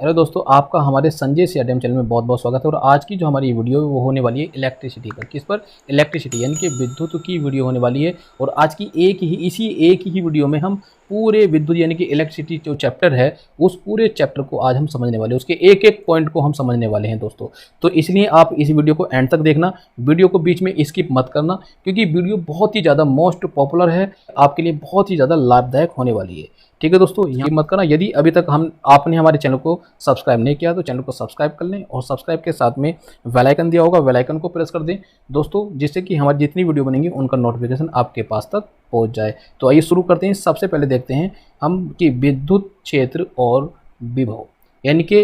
Hello दोस्तों, आपका हमारे संजय सीआरडीएम चैनल में बहुत बहुत स्वागत है। और आज की जो हमारी वीडियो है वो होने वाली है इलेक्ट्रिसिटी पर। किस पर? इलेक्ट्रिसिटी यानी कि विद्युत की वीडियो होने वाली है। और आज की इसी एक ही वीडियो में हम पूरे विद्युत यानी कि इलेक्ट्रिसिटी जो चैप्टर है उस पूरे चैप्टर को आज हम समझने वाले हैं, उसके एक एक पॉइंट को हम समझने वाले हैं दोस्तों। तो इसलिए आप इस वीडियो को एंड तक देखना, वीडियो को बीच में स्किप मत करना, क्योंकि वीडियो बहुत ही ज़्यादा मोस्ट पॉपुलर है, आपके लिए बहुत ही ज़्यादा लाभदायक होने वाली है। ठीक है दोस्तों, ये मत करना। यदि अभी तक आपने हमारे चैनल को सब्सक्राइब नहीं किया तो चैनल को सब्सक्राइब कर लें, और सब्सक्राइब के साथ में बेल आइकन दिया होगा, बेल आइकन को प्रेस कर दें दोस्तों, जिससे कि हमारी जितनी वीडियो बनेंगी उनका नोटिफिकेशन आपके पास तक पहुंच जाए। तो आइए शुरू करते हैं। सबसे पहले देखते हैं हम कि विद्युत क्षेत्र और विभव यानी कि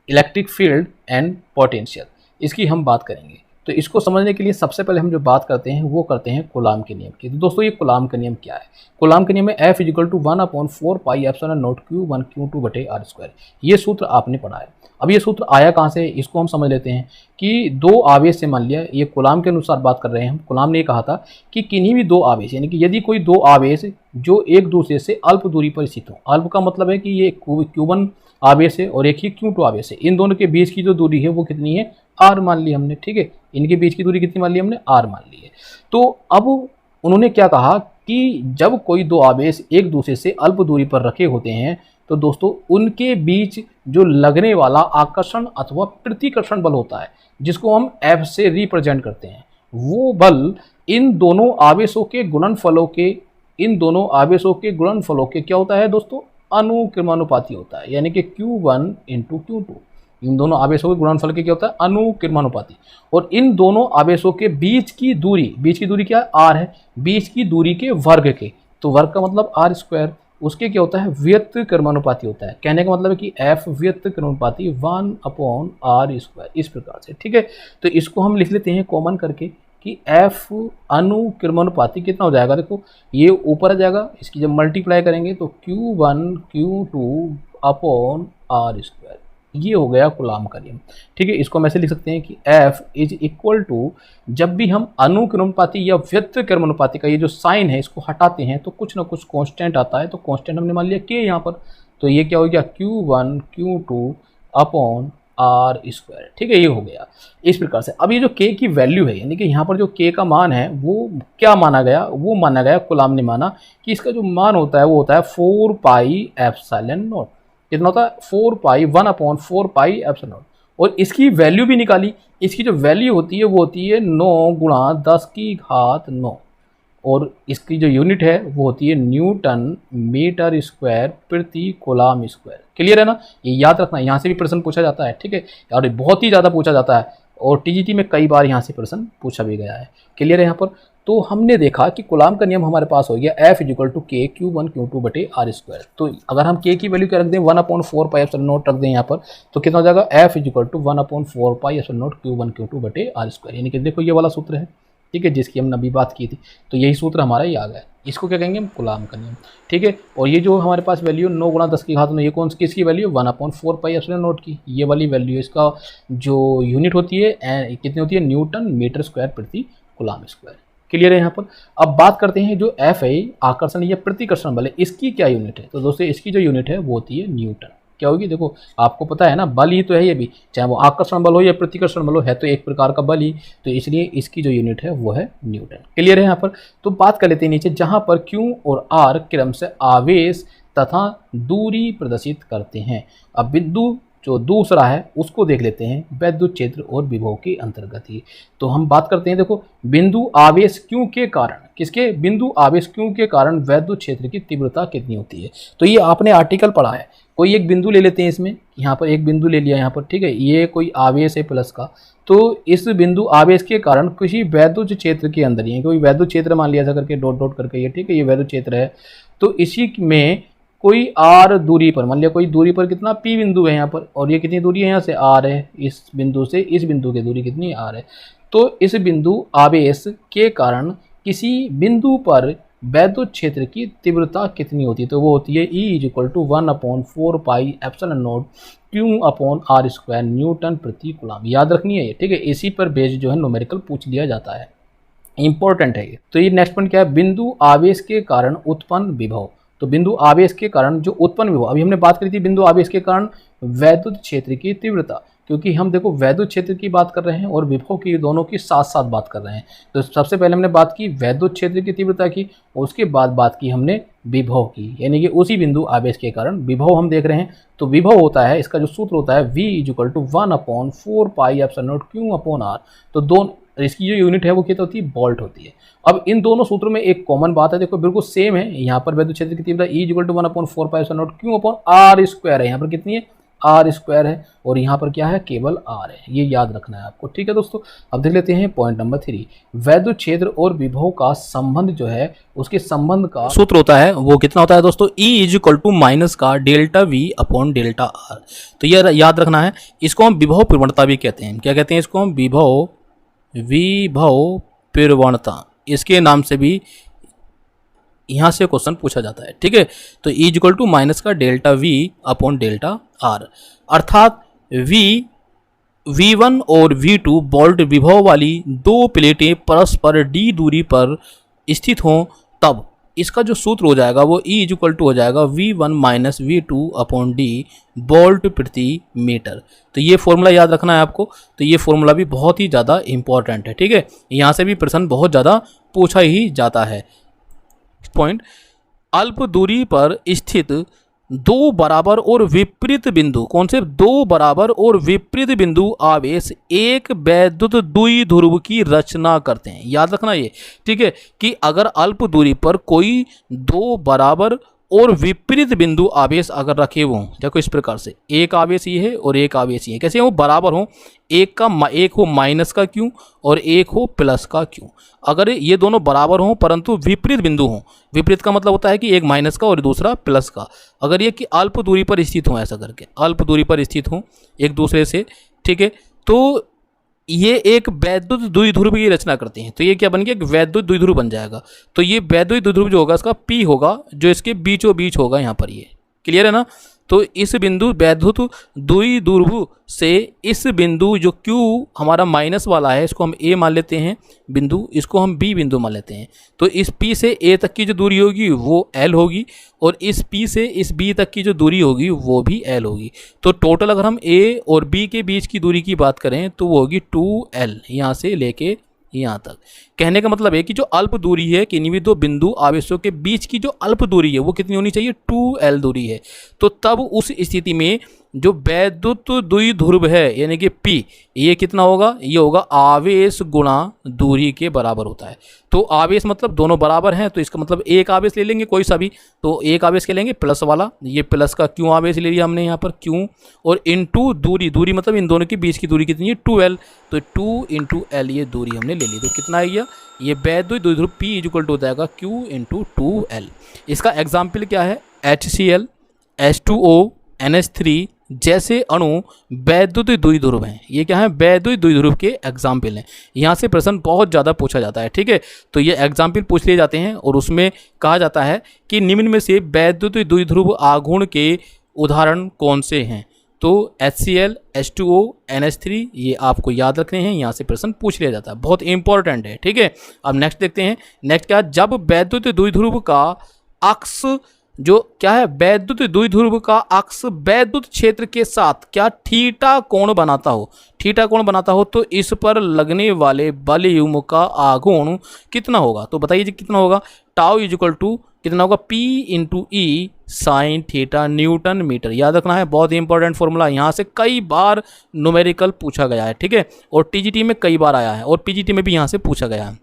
इलेक्ट्रिक फील्ड एंड पोटेंशियल, इसकी हम बात करेंगे। तो इसको समझने के लिए सबसे पहले हम जो बात करते हैं वो करते हैं कूलाम के नियम की। तो दोस्तों, ये कूलाम का नियम क्या है? कूलाम के नियम में F = 1/4πε0 Q1 Q2/r²। ये सूत्र आपने पढ़ा है। अब ये सूत्र आया कहाँ से, इसको हम समझ लेते हैं कि दो आवेश से, मान लिया ये कूलाम के अनुसार बात कर रहे हैं हम। कूलाम ने कहा था कि किन्हीं भी दो आवेश यानी कि यदि कोई दो आवेश जो एक दूसरे से अल्प दूरी पर स्थित हो, अल्प का मतलब है कि ये Q1 आवेश है और एक ही Q2 आवेश है, इन दोनों के बीच की जो दूरी है वो कितनी है? R मान ली हमने। ठीक है, इनके बीच की दूरी कितनी मान ली हमने? R मान ली है। तो अब उन्होंने क्या कहा कि जब कोई दो आवेश एक दूसरे से अल्प दूरी पर रखे होते हैं तो दोस्तों उनके बीच जो लगने वाला आकर्षण अथवा प्रतिकर्षण बल होता है, जिसको हम F से रिप्रेजेंट करते हैं, वो बल इन दोनों आवेशों के गुणनफलों के क्या होता है दोस्तों? अनुक्रमानुपाती होता है। यानी कि Q1 × Q2, इन दोनों आवेशों के गुणनफल के क्या होता है? अनुक्रमानुपाती। और इन दोनों आवेशों के बीच की दूरी क्या है? R है। बीच की दूरी के वर्ग के, तो वर्ग का मतलब R², उसके क्या होता है? व्युत्क्रमानुपाती होता है। कहने का मतलब है कि F व्युत्क्रमानुपाती 1/r², इस प्रकार से। ठीक है, तो इसको हम लिख लेते हैं कॉमन करके कि F अनुक्रमानुपाती कितना हो जाएगा? देखो ये ऊपर आ जाएगा, इसकी जब मल्टीप्लाई करेंगे तो Q1 Q2/r², ये हो गया कूलाम का नियम। ठीक है, इसको हम ऐसे लिख सकते हैं कि F = जब भी हम अनुक्रमानुपाती या व्युत्क्रमानुपाती का ये जो साइन है इसको हटाते हैं तो कुछ ना कुछ कांस्टेंट आता है। तो कांस्टेंट हमने मान लिया K यहाँ पर, तो ये क्या हो गया? Q1 Q2/r²। ठीक है, ये हो गया इस प्रकार से। अब ये जो K की वैल्यू है यानी कि यहाँ पर जो K का मान है वो क्या माना गया? वो माना गया, कूलाम ने माना कि इसका जो मान होता है वो होता है 4πε0। कितना होता है? 1/4πε0। और इसकी वैल्यू भी निकाली। इसकी जो वैल्यू होती है वो होती है 9 × 10⁹ और इसकी जो यूनिट है वो होती है न्यूटन मीटर² प्रति कूलाम स्क्वायर। क्लियर है ना? ये याद रखना, यहाँ से भी प्रश्न पूछा जाता है। ठीक है, और बहुत ही ज़्यादा पूछा जाता है और टीजीटी में कई बार यहाँ से प्रश्न पूछा भी गया है। क्लियर है यहाँ पर? तो हमने देखा कि कूलाम का नियम हमारे पास हो गया F = K Q1 Q2/r²। तो अगर हम K की वैल्यू क्या रख दें? 1/4πε0 रख दें यहाँ पर, तो कितना हो जाएगा? F = 1/4πε0 Q1 Q2/r²। यानी कि देखो ये वाला सूत्र है, ठीक है, जिसकी हमने अभी बात की थी। तो यही सूत्र हमारा ये आ गया। इसको क्या कहेंगे हम? कूलाम का नियम। ठीक है, और ये जो हमारे पास वैल्यू 9 × 10⁹, ये कौन किसकी वैल्यू? 1/4πε0 की, ये वाली वैल्यू। इसका जो यूनिट होती है कितनी होती है? न्यूटन मीटर² प्रति कूलाम स्क्वायर। क्लियर है यहाँ पर? अब बात करते हैं जो F है, आकर्षण या प्रतिकर्षण बल है, इसकी क्या यूनिट है? तो दोस्तों इसकी जो यूनिट है वो होती है न्यूटन। क्या होगी? देखो आपको पता है ना, बल ही तो है ये भी, चाहे वो आकर्षण बल हो या प्रतिकर्षण बल हो, है तो एक प्रकार का बल ही, तो इसलिए इसकी जो यूनिट है वो है न्यूटन। क्लियर है यहाँ पर? तो बात कर लेते हैं नीचे, जहाँ पर Q और R क्रम से आवेश तथा दूरी प्रदर्शित करते हैं। अब बिंदु जो दूसरा है उसको देख लेते हैं विद्युत क्षेत्र और विभव के अंतर्गत ही। तो हम बात करते हैं, देखो बिंदु आवेश Q के कारण, किसके? बिंदु आवेश Q के कारण विद्युत क्षेत्र की तीव्रता कितनी होती है? तो ये आपने आर्टिकल पढ़ा है। कोई एक बिंदु ले लेते हैं इसमें, यहाँ पर एक बिंदु ले लिया यहाँ पर, ठीक है, ये कोई आवेश है प्लस का, तो इस बिंदु आवेश के कारण किसी विद्युत क्षेत्र के अंदर, ये कोई विद्युत क्षेत्र मान लिया जा करके डॉट डॉट करके ये, ठीक है, ये विद्युत क्षेत्र है। तो इसी में कोई R दूरी पर, मान लिया कोई दूरी पर कितना P बिंदु है यहाँ पर, और ये कितनी दूरी है? यहाँ से R है, इस बिंदु से इस बिंदु की दूरी कितनी? R है। तो इस बिंदु आवेश के कारण किसी बिंदु पर विद्युत क्षेत्र की तीव्रता कितनी होती है? तो वो होती है E = 1/4πε0 Q/r² न्यूटन प्रति कूलाम। याद रखनी है ये, ठीक है, इसी पर बेस्ड जो है न्यूमेरिकल पूछ लिया जाता है, इंपॉर्टेंट है ये। तो ये नेक्स्ट पॉइंट क्या है? बिंदु आवेश के कारण उत्पन्न विभव। तो बिंदु आवेश के कारण जो उत्पन्न विभव, अभी हमने बात करी थी बिंदु आवेश के कारण वैद्युत क्षेत्र की तीव्रता, क्योंकि हम देखो वैद्युत क्षेत्र की बात कर रहे हैं और विभव की, दोनों की साथ साथ बात कर रहे हैं। तो सबसे पहले हमने बात की वैद्युत क्षेत्र की तीव्रता की, उसके बाद बात की हमने विभव की, यानी कि उसी बिंदु आवेश के कारण विभव हम देख रहे हैं। तो विभव होता है, इसका जो सूत्र होता है V = 1/4πε0Q/r। तो दोनों, इसकी जो यूनिट है वो क्या होती है, वोल्ट होती है। अब इन दोनों सूत्रों में एक कॉमन बात है, देखो बिल्कुल सेम है। यहाँ पर वैद्युत क्षेत्र की तीव्रता E = 1/4πε0Q/r² है, यहाँ पर कितनी है, r² है, और यहाँ पर क्या है, केवल r है। ये याद रखना है आपको, ठीक है दोस्तों। अब देख लेते हैं पॉइंट नंबर 3, वैद्युत क्षेत्र और विभव का संबंध जो है, उसके संबंध का सूत्र होता है वो कितना होता है दोस्तों, E = का ΔV/Δr। तो ये याद रखना है। इसको हम विभव प्रवणता भी कहते हैं। क्या कहते हैं इसको हम, विभव प्रवणता, इसके नाम से भी यहाँ से क्वेश्चन पूछा जाता है, ठीक है। तो E = का ΔV/Δr, अर्थात V1 और V2 वोल्ट विभव वाली दो प्लेटें परस्पर d दूरी पर स्थित हों, तब इसका जो सूत्र हो जाएगा वो E = हो जाएगा V1 - V2/d वोल्ट प्रति मीटर। तो ये फॉर्मूला याद रखना है आपको। तो ये फॉर्मूला भी बहुत ही ज़्यादा इंपॉर्टेंट है, ठीक है। यहाँ से भी प्रश्न बहुत ज़्यादा पूछा ही जाता है। पॉइंट, अल्प दूरी पर स्थित दो बराबर और विपरीत बिंदु, कौन से, दो बराबर और विपरीत बिंदु आवेश एक वैद्युत द्विध्रुव की रचना करते हैं। याद रखना ये, ठीक है, कि अगर अल्प दूरी पर कोई दो बराबर और विपरीत बिंदु आवेश अगर रखे हों, देखो इस प्रकार से, एक आवेश ये है और एक आवेश ये है, कैसे वो बराबर हों, एक हो माइनस का क्यू और एक हो प्लस का क्यू। अगर ये दोनों बराबर हों परंतु विपरीत बिंदु हों, विपरीत का मतलब होता है कि एक माइनस का और दूसरा प्लस का, अगर ये कि अल्प दूरी पर स्थित हों, ऐसा करके अल्प दूरी पर स्थित हों एक दूसरे से, ठीक है, तो ये एक वैद्युत द्विध्रुव की रचना करते हैं। तो ये क्या बन गया, एक वैद्युत द्विध्रुव बन जाएगा। तो ये वैद्युत द्विध्रुव जो होगा इसका P होगा, जो इसके बीचों बीच होगा यहाँ पर, ये क्लियर है ना। तो इस बिंदु वैद्युत द्विध्रुव से इस बिंदु जो Q हमारा माइनस वाला है, इसको हम A मान लेते हैं बिंदु, इसको हम B बिंदु मान लेते हैं। तो इस P से A तक की जो दूरी होगी वो L होगी, और इस P से इस B तक की जो दूरी होगी वो भी L होगी। तो टोटल अगर हम A और B के बीच की दूरी की बात करें तो वो होगी 2L, यहाँ से लेके यहाँ तक। कहने का मतलब है कि जो अल्प दूरी है, किन्हीं भी दो बिंदु आवेशों के बीच की जो अल्प दूरी है वो कितनी होनी चाहिए, 2L दूरी है। तो तब उस स्थिति में जो वैद्युत द्विध्रुव है यानी कि P, ये कितना होगा, ये होगा आवेश गुणा दूरी के बराबर होता है। तो आवेश मतलब दोनों बराबर हैं, तो इसका मतलब एक आवेश ले लेंगे कोई सा भी, तो एक आवेश के लेंगे प्लस वाला, ये प्लस का क्यों आवेश ले लिया हमने यहाँ पर क्यों, और इनटू दूरी, दूरी मतलब इन दोनों के बीच की दूरी कितनी है 2L, तो 2 × L ये दूरी हमने ले ली। तो कितना आ गया, ये वैद्युत द्विध्रुव P = हो जाएगा Q × 2L। इसका एग्जाम्पल क्या है, HCl, H2O, NH3 जैसे अणु वैद्युत द्विध्रुव हैं। ये क्या है, वैद्युत द्विध्रुव के एग्जाम्पल हैं। यहाँ से प्रश्न बहुत ज़्यादा पूछा जाता है, ठीक है। तो ये एग्जाम्पल पूछ लिए जाते हैं और उसमें कहा जाता है कि निम्न में से वैद्युत द्विध्रुव आघूर्ण के उदाहरण कौन से हैं। तो HCl, H2O, NH3 ये आपको याद रखने हैं, यहाँ से प्रश्न पूछ लिया जाता है, बहुत इंपॉर्टेंट है, ठीक है। अब नेक्स्ट देखते हैं, नेक्स्ट क्या, जब वैद्युत द्विध्रुव का अक्ष जो क्या है, वैद्युत द्विध्रुव का अक्ष वैद्युत क्षेत्र के साथ क्या थीटा कोण बनाता हो, थीटा कोण बनाता हो, तो इस पर लगने वाले बलयुग्म का आघूर्ण कितना होगा। तो बताइए जी कितना होगा, टाउ = कितना होगा, P × E sin theta newton metre. याद रखना है, बहुत ही इंपॉर्टेंट फॉर्मूला, यहाँ से कई बार न्यूमेरिकल पूछा गया है, ठीक है, और TGT में कई बार आया है और PGT में भी यहाँ से पूछा गया है,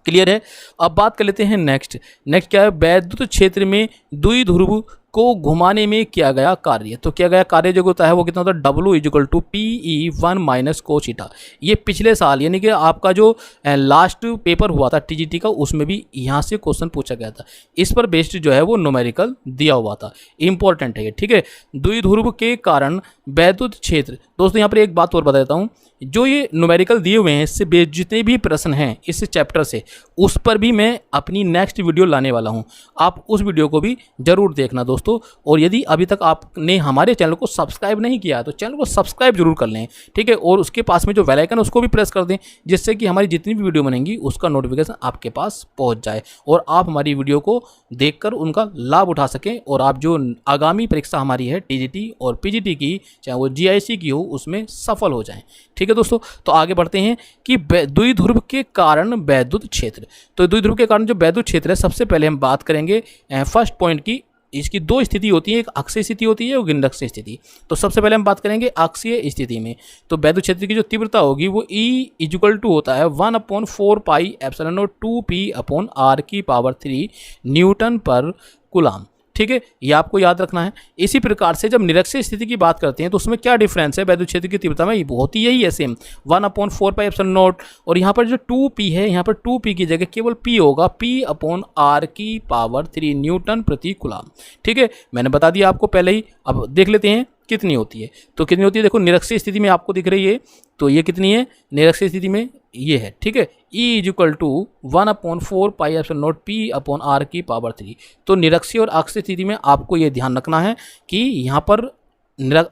क्लियर है। अब बात कर लेते हैं नेक्स्ट क्या है, वैद्युत क्षेत्र में द्विध्रुव को घुमाने में किया गया कार्य। तो किया गया कार्य जो होता है वो कितना होता है, W = PE1 - cos थीटा। ये पिछले साल यानी कि आपका जो लास्ट पेपर हुआ था TGT का, उसमें भी यहाँ से क्वेश्चन पूछा गया था। इस पर बेस्ड जो है वो न्यूमेरिकल दिया हुआ था, इंपॉर्टेंट है ये, ठीक है। द्विध्रुव के कारण वैद्युत क्षेत्र। दोस्तों यहाँ पर एक बात और बता देता हूँ, जो ये न्यूमेरिकल दिए हुए हैं इससे जितने भी प्रश्न हैं इस चैप्टर से, उस पर भी मैं अपनी नेक्स्ट वीडियो लाने वाला हूं। आप उस वीडियो को भी जरूर देखना दोस्तों। और यदि अभी तक आपने हमारे चैनल को सब्सक्राइब नहीं किया तो चैनल को सब्सक्राइब जरूर कर लें, ठीक है। और उसके पास में जो बेल आइकन है उसको भी प्रेस कर दें, जिससे कि हमारी जितनी भी वीडियो बनेंगी उसका नोटिफिकेशन आपके पास पहुँच जाए और आप हमारी वीडियो को देखकर उनका लाभ उठा सकें और आप जो आगामी परीक्षा हमारी है टीजीटी और पीजीटी की, चाहे वो जीआईसी की हो, उसमें सफल हो जाएं, ठीक है दोस्तों। तो आगे बढ़ते हैं कि द्विध्रुव के कारण वैद्युत क्षेत्र। तो द्विध्रुव के कारण जो वैद्युत क्षेत्र है, सबसे पहले हम बात करेंगे फर्स्ट पॉइंट की। इसकी दो स्थिति होती है, एक अक्षीय स्थिति होती है और निरक्षीय स्थिति। तो सबसे पहले हम बात करेंगे अक्षीय स्थिति में। तो वैद्युत क्षेत्र की जो तीव्रता होगी वो E = होता है 1/4πε02p/r³ न्यूटन पर कूलम, ठीक है। ये आपको याद रखना है। इसी प्रकार से जब निरक्षीय स्थिति की बात करते हैं तो उसमें क्या डिफरेंस है वैद्युत क्षेत्र की तीव्रता में, बहुत ही यही है सेम 1/4πε0। और यहाँ पर जो 2p है, यहाँ पर 2p की जगह केवल p होगा, p/r³ न्यूटन प्रति कूलम, ठीक है। मैंने बता दिया आपको पहले ही। अब देख लेते हैं कितनी होती है। तो कितनी होती है, देखो निरक्षीय स्थिति में आपको दिख रही है, तो ये कितनी है निरक्षीय स्थिति में, ये है, ठीक है। E = 1/4πε0p/r³। तो निरक्षीय और अक्षीय स्थिति में आपको ये ध्यान रखना है कि यहाँ पर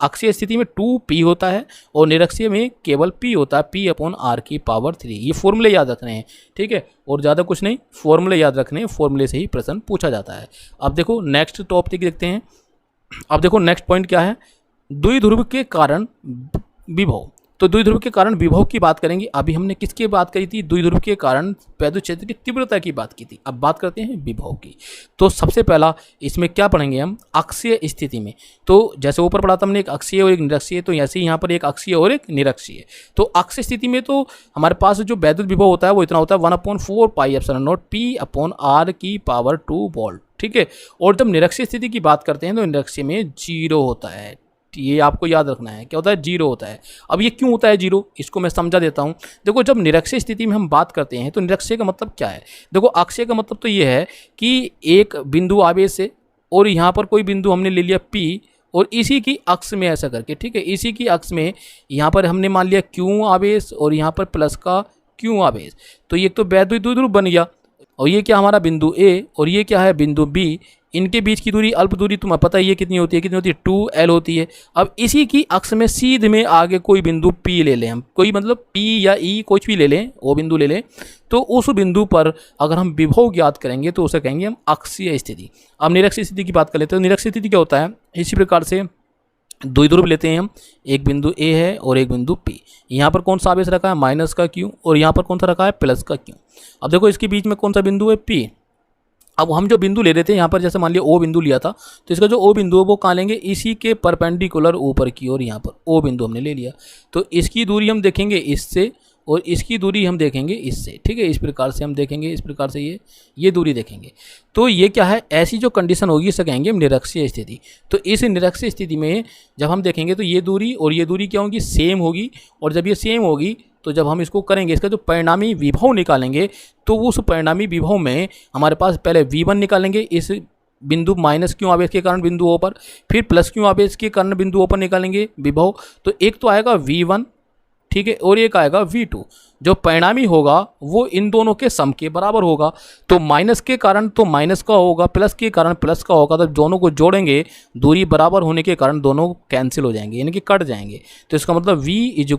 अक्षीय स्थिति में 2p होता है और निरक्षीय में केवल p होता है, p/r³। ये फॉर्मूले याद रखने हैं, ठीक है। और ज़्यादा कुछ नहीं, फॉर्मूले याद रखने हैं, फॉर्मूले से ही प्रश्न पूछा जाता है। अब देखो नेक्स्ट टॉपिक देखते हैं। अब देखो नेक्स्ट पॉइंट क्या है, द्विध्रुव के कारण विभव। तो द्विध्रुव के कारण विभव की बात करेंगे। अभी हमने किसकी बात करी थी, द्विध्रुव के कारण वैद्युत क्षेत्र की तीव्रता की बात की थी। अब बात करते हैं विभव की। तो सबसे पहला इसमें क्या पढ़ेंगे हम, अक्षीय स्थिति में। तो जैसे ऊपर पढ़ा था हमने एक अक्षीय और एक निरक्षीय, तो ऐसे ही यहाँ पर एक अक्षीय और एक निरक्षीय। तो अक्षीय स्थिति में तो हमारे पास जो वैद्युत विभव होता है वो इतना होता है 1/4πε0p/r² वोल्ट, ठीक है। और जब निरक्षीय स्थिति की बात करते हैं तो निरक्षीय में 0 होता है। ये आपको याद रखना है, क्या होता है, 0 होता है। अब ये क्यों होता है 0, इसको मैं समझा देता हूँ। देखो जब निरक्षीय स्थिति में हम बात करते हैं तो निरक्षीय का मतलब क्या है, देखो अक्षीय का मतलब तो ये है कि एक बिंदु आवेश है और यहाँ पर कोई बिंदु हमने ले लिया P और इसी की अक्ष में ऐसा करके, ठीक है, इसी की अक्ष में यहाँ पर हमने मान लिया Q आवेश और यहाँ पर प्लस का Q आवेश। तो ये तो वैद्युत द्विध्रुव बन गया। और ये क्या हमारा बिंदु A और ये क्या है बिंदु B। इनके बीच की दूरी अल्प दूरी तुम्हें पता है ये कितनी होती है, कितनी होती है, 2l होती है। अब इसी की अक्ष में सीधे में आगे कोई बिंदु P ले लें हम, कोई मतलब P या E कुछ भी ले लें, वो बिंदु ले लें। तो उस बिंदु पर अगर हम विभव ज्ञात करेंगे तो उसे कहेंगे हम अक्षीय स्थिति। अब निरक्षीय स्थिति की बात कर लेते हैं। तो निरक्षीय स्थिति क्या होता है, इसी प्रकार से द्विध्रुव लेते हैं हम, एक बिंदु A है और एक बिंदु P। यहाँ पर कौन सा आवेश रखा है, माइनस का Q, और यहाँ पर कौन सा रखा है, प्लस का Q। अब देखो इसके बीच में कौन सा बिंदु है, P। अब हम जो बिंदु ले रहे थे यहाँ पर, जैसे मान लिया O बिंदु लिया था, तो इसका जो O बिंदु है वो कहाँ लेंगे, इसी के परपेंडिकुलर ऊपर की ओर, यहाँ पर O बिंदु हमने ले लिया। तो इसकी दूरी हम देखेंगे इससे और इसकी दूरी हम देखेंगे इससे, ठीक है। इस प्रकार से हम देखेंगे, इस प्रकार से ये दूरी देखेंगे। तो ये क्या है, ऐसी जो कंडीशन होगी इसे कहेंगे हम निरक्षीय स्थिति। तो इस निरक्षीय स्थिति में जब हम देखेंगे तो ये दूरी और ये दूरी क्या होगी, सेम होगी। और जब ये सेम होगी तो जब हम इसको करेंगे, इसका जो परिणामी विभव निकालेंगे, तो उस परिणामी विभव में हमारे पास पहले V1 निकालेंगे इस बिंदु माइनस Q आवेश के कारण बिंदु O पर, फिर प्लस Q आवेश के कारण बिंदु O पर निकालेंगे विभव। तो एक तो आएगा V1, ठीक है, और एक आएगा V2। जो परिणामी होगा वो इन दोनों के सम के बराबर होगा। तो माइनस के कारण तो माइनस का होगा, प्लस के कारण प्लस का होगा। तो दोनों को जोड़ेंगे, दूरी बराबर होने के कारण दोनों कैंसिल हो जाएंगे, यानी कि कट जाएंगे। तो इसका मतलब V =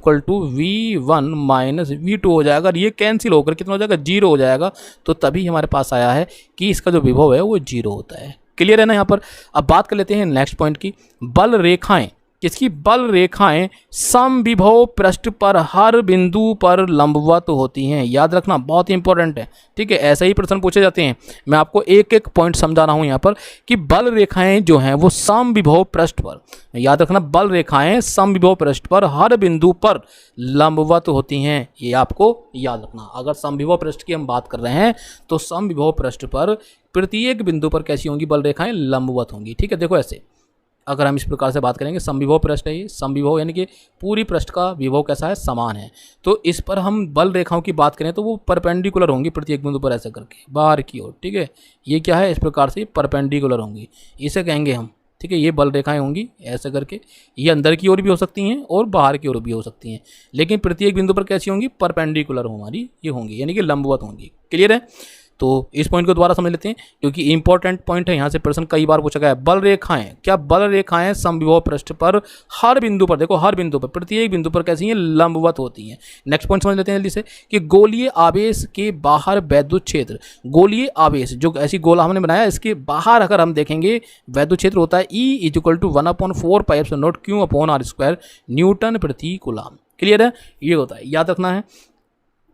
V1 - V2 हो जाएगा। ये कैंसिल होकर कितना हो जाएगा, 0 हो जाएगा। तो तभी हमारे पास आया है कि इसका जो विभव है वो 0 होता है। क्लियर है ना यहाँ पर। अब बात कर लेते हैं नेक्स्ट पॉइंट की, बल रेखाएं। किसकी, बल रेखाएं समविभव पृष्ठ पर हर बिंदु पर लंबवत होती हैं। याद रखना, बहुत ही इंपॉर्टेंट है, ठीक है। ऐसे ही प्रश्न पूछे जाते हैं। मैं आपको एक एक पॉइंट समझा रहा हूं यहाँ पर कि बल रेखाएं जो हैं वो समविभव पृष्ठ पर, याद रखना, बल रेखाएं समविभव पृष्ठ पर हर बिंदु पर लंबवत होती हैं। ये आपको याद रखना। अगर समविभव पृष्ठ की हम बात कर रहे हैं तो समविभव पृष्ठ पर प्रत्येक बिंदु पर कैसी होंगी, बल रेखाएं लंबवत होंगी, ठीक है। देखो ऐसे अगर हम इस प्रकार से बात करेंगे, समविभव पृष्ठ है ये, समविभव यानी कि पूरी पृष्ठ का विभव कैसा है, समान है। तो इस पर हम बल रेखाओं की बात करें तो वो परपेंडिकुलर होंगी प्रत्येक बिंदु पर ऐसा करके बाहर की ओर, ठीक है। ये क्या है, इस प्रकार से परपेंडिकुलर होंगी, इसे कहेंगे हम, ठीक है। ये बल रेखाएं होंगी ऐसे करके, ये अंदर की ओर भी हो सकती हैं और बाहर की ओर भी हो सकती हैं, लेकिन प्रत्येक बिंदु पर कैसी होंगी, परपेंडिकुलर हमारी ये होंगी, यानी कि लंबवत होंगी। क्लियर है। तो इस पॉइंट को दोबारा समझ लेते हैं क्योंकि इंपॉर्टेंट पॉइंट है, यहाँ से प्रश्न कई बार पूछा गया है। बल रेखाएं, क्या बल रेखाएं समविभव पृष्ठ पर हर बिंदु पर, देखो हर बिंदु पर, प्रत्येक बिंदु पर कैसी हैं, लंबवत होती हैं। नेक्स्ट पॉइंट समझ लेते हैं जल्दी से कि गोलीय आवेश के बाहर वैद्युत क्षेत्र, गोलीय आवेश जो ऐसी गोला हमने बनाया इसके बाहर अगर हम देखेंगे वैद्युत क्षेत्र होता है E = 1/4πε0 Q/r² न्यूटन प्रति कूलम। क्लियर है, ये होता है, याद रखना है।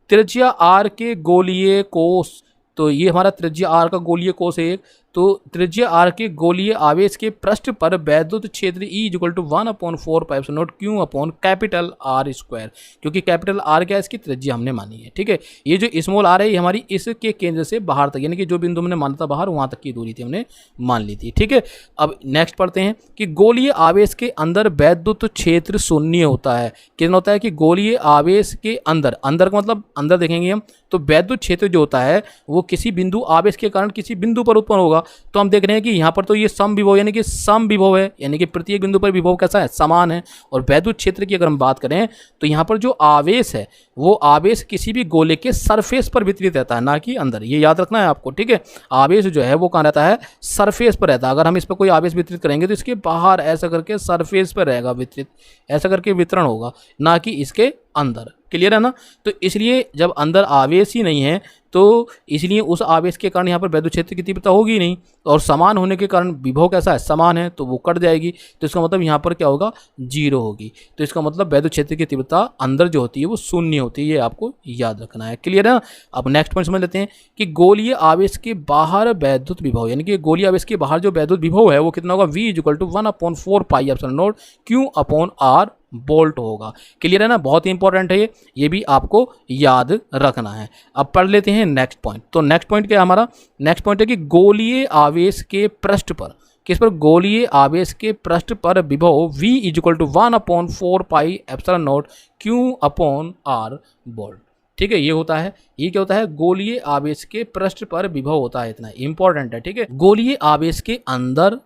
त्रिज्या r के गोलीय कोश, तो ये हमारा त्रिज्या r का गोलीय कोश है एक, तो त्रिज्या r के गोलीय आवेश के पृष्ठ पर वैद्युत क्षेत्र E = 1/4πε0 Q/R², क्योंकि कैपिटल R क्या है, इसकी त्रिज्या हमने मानी है। ठीक है, ये जो स्मॉल r है ये हमारी इसके केंद्र से बाहर तक, यानी कि जो बिंदु हमने माना था बाहर, वहां तक की दूरी थी, हमने मान ली थी। ठीक है, अब नेक्स्ट पढ़ते हैं कि गोलीय आवेश के अंदर वैद्युत क्षेत्र शून्य होता है। कितना होता है कि गोलीय आवेश के अंदर, अंदर का मतलब अंदर देखेंगे हम, तो वैद्युत क्षेत्र जो होता है वो किसी बिंदु आवेश के कारण किसी बिंदु पर उत्पन्न होगा। तो हम देख रहे हैं कि यहाँ पर तो ये समविभव, यानी कि समविभव है, यानी कि प्रत्येक बिंदु पर विभव कैसा है, समान है। और वैद्युत क्षेत्र की अगर हम बात करें तो यहाँ पर जो आवेश है वो आवेश किसी भी गोले के सरफेस पर वितरित रहता है, ना कि अंदर, ये याद रखना है आपको। ठीक है, आवेश जो है वो कहाँ रहता है, सरफेस पर रहता है। अगर हम इस पर कोई आवेश वितरित करेंगे तो इसके बाहर ऐसा करके सरफेस पर रहेगा वितरित, ऐसा करके वितरण होगा, ना कि इसके अंदर। क्लियर है ना। तो इसलिए जब अंदर आवेश ही नहीं है तो इसलिए उस आवेश के कारण यहाँ पर वैद्युत क्षेत्र की तीव्रता होगी नहीं, और समान होने के कारण विभव कैसा है, समान है, तो वो कट जाएगी। तो इसका मतलब यहाँ पर क्या होगा, 0 होगी। तो इसका मतलब वैद्युत क्षेत्र की तीव्रता अंदर जो होती है वो शून्य होती है, ये आपको याद रखना है। क्लियर है ना। अब नेक्स्ट पॉइंट समझ लेते हैं कि गोलीय आवेश के बाहर वैद्युत विभव, यानी कि गोलीय आवेश के बाहर जो वैद्युत विभव है वो कितना होगा, V = 1/4πε0 Q/R बोल्ट होगा। क्लियर है ना, बहुत ही इंपॉर्टेंट है ये भी आपको याद रखना है। अब पढ़ लेते हैं नेक्स्ट पॉइंट। तो नेक्स्ट पॉइंट क्या है हमारा, नेक्स्ट पॉइंट है कि गोलीय आवेश के पृष्ठ पर, किस पर, गोलीय आवेश के पृष्ठ पर विभव V = 1/4πε0 Q/R बोल्ट। ठीक है, ये होता है, ये क्या होता है, गोलीय आवेश के पृष्ठ पर विभव होता है, इतना इंपॉर्टेंट है। ठीक है, गोलीय आवेश के अंदर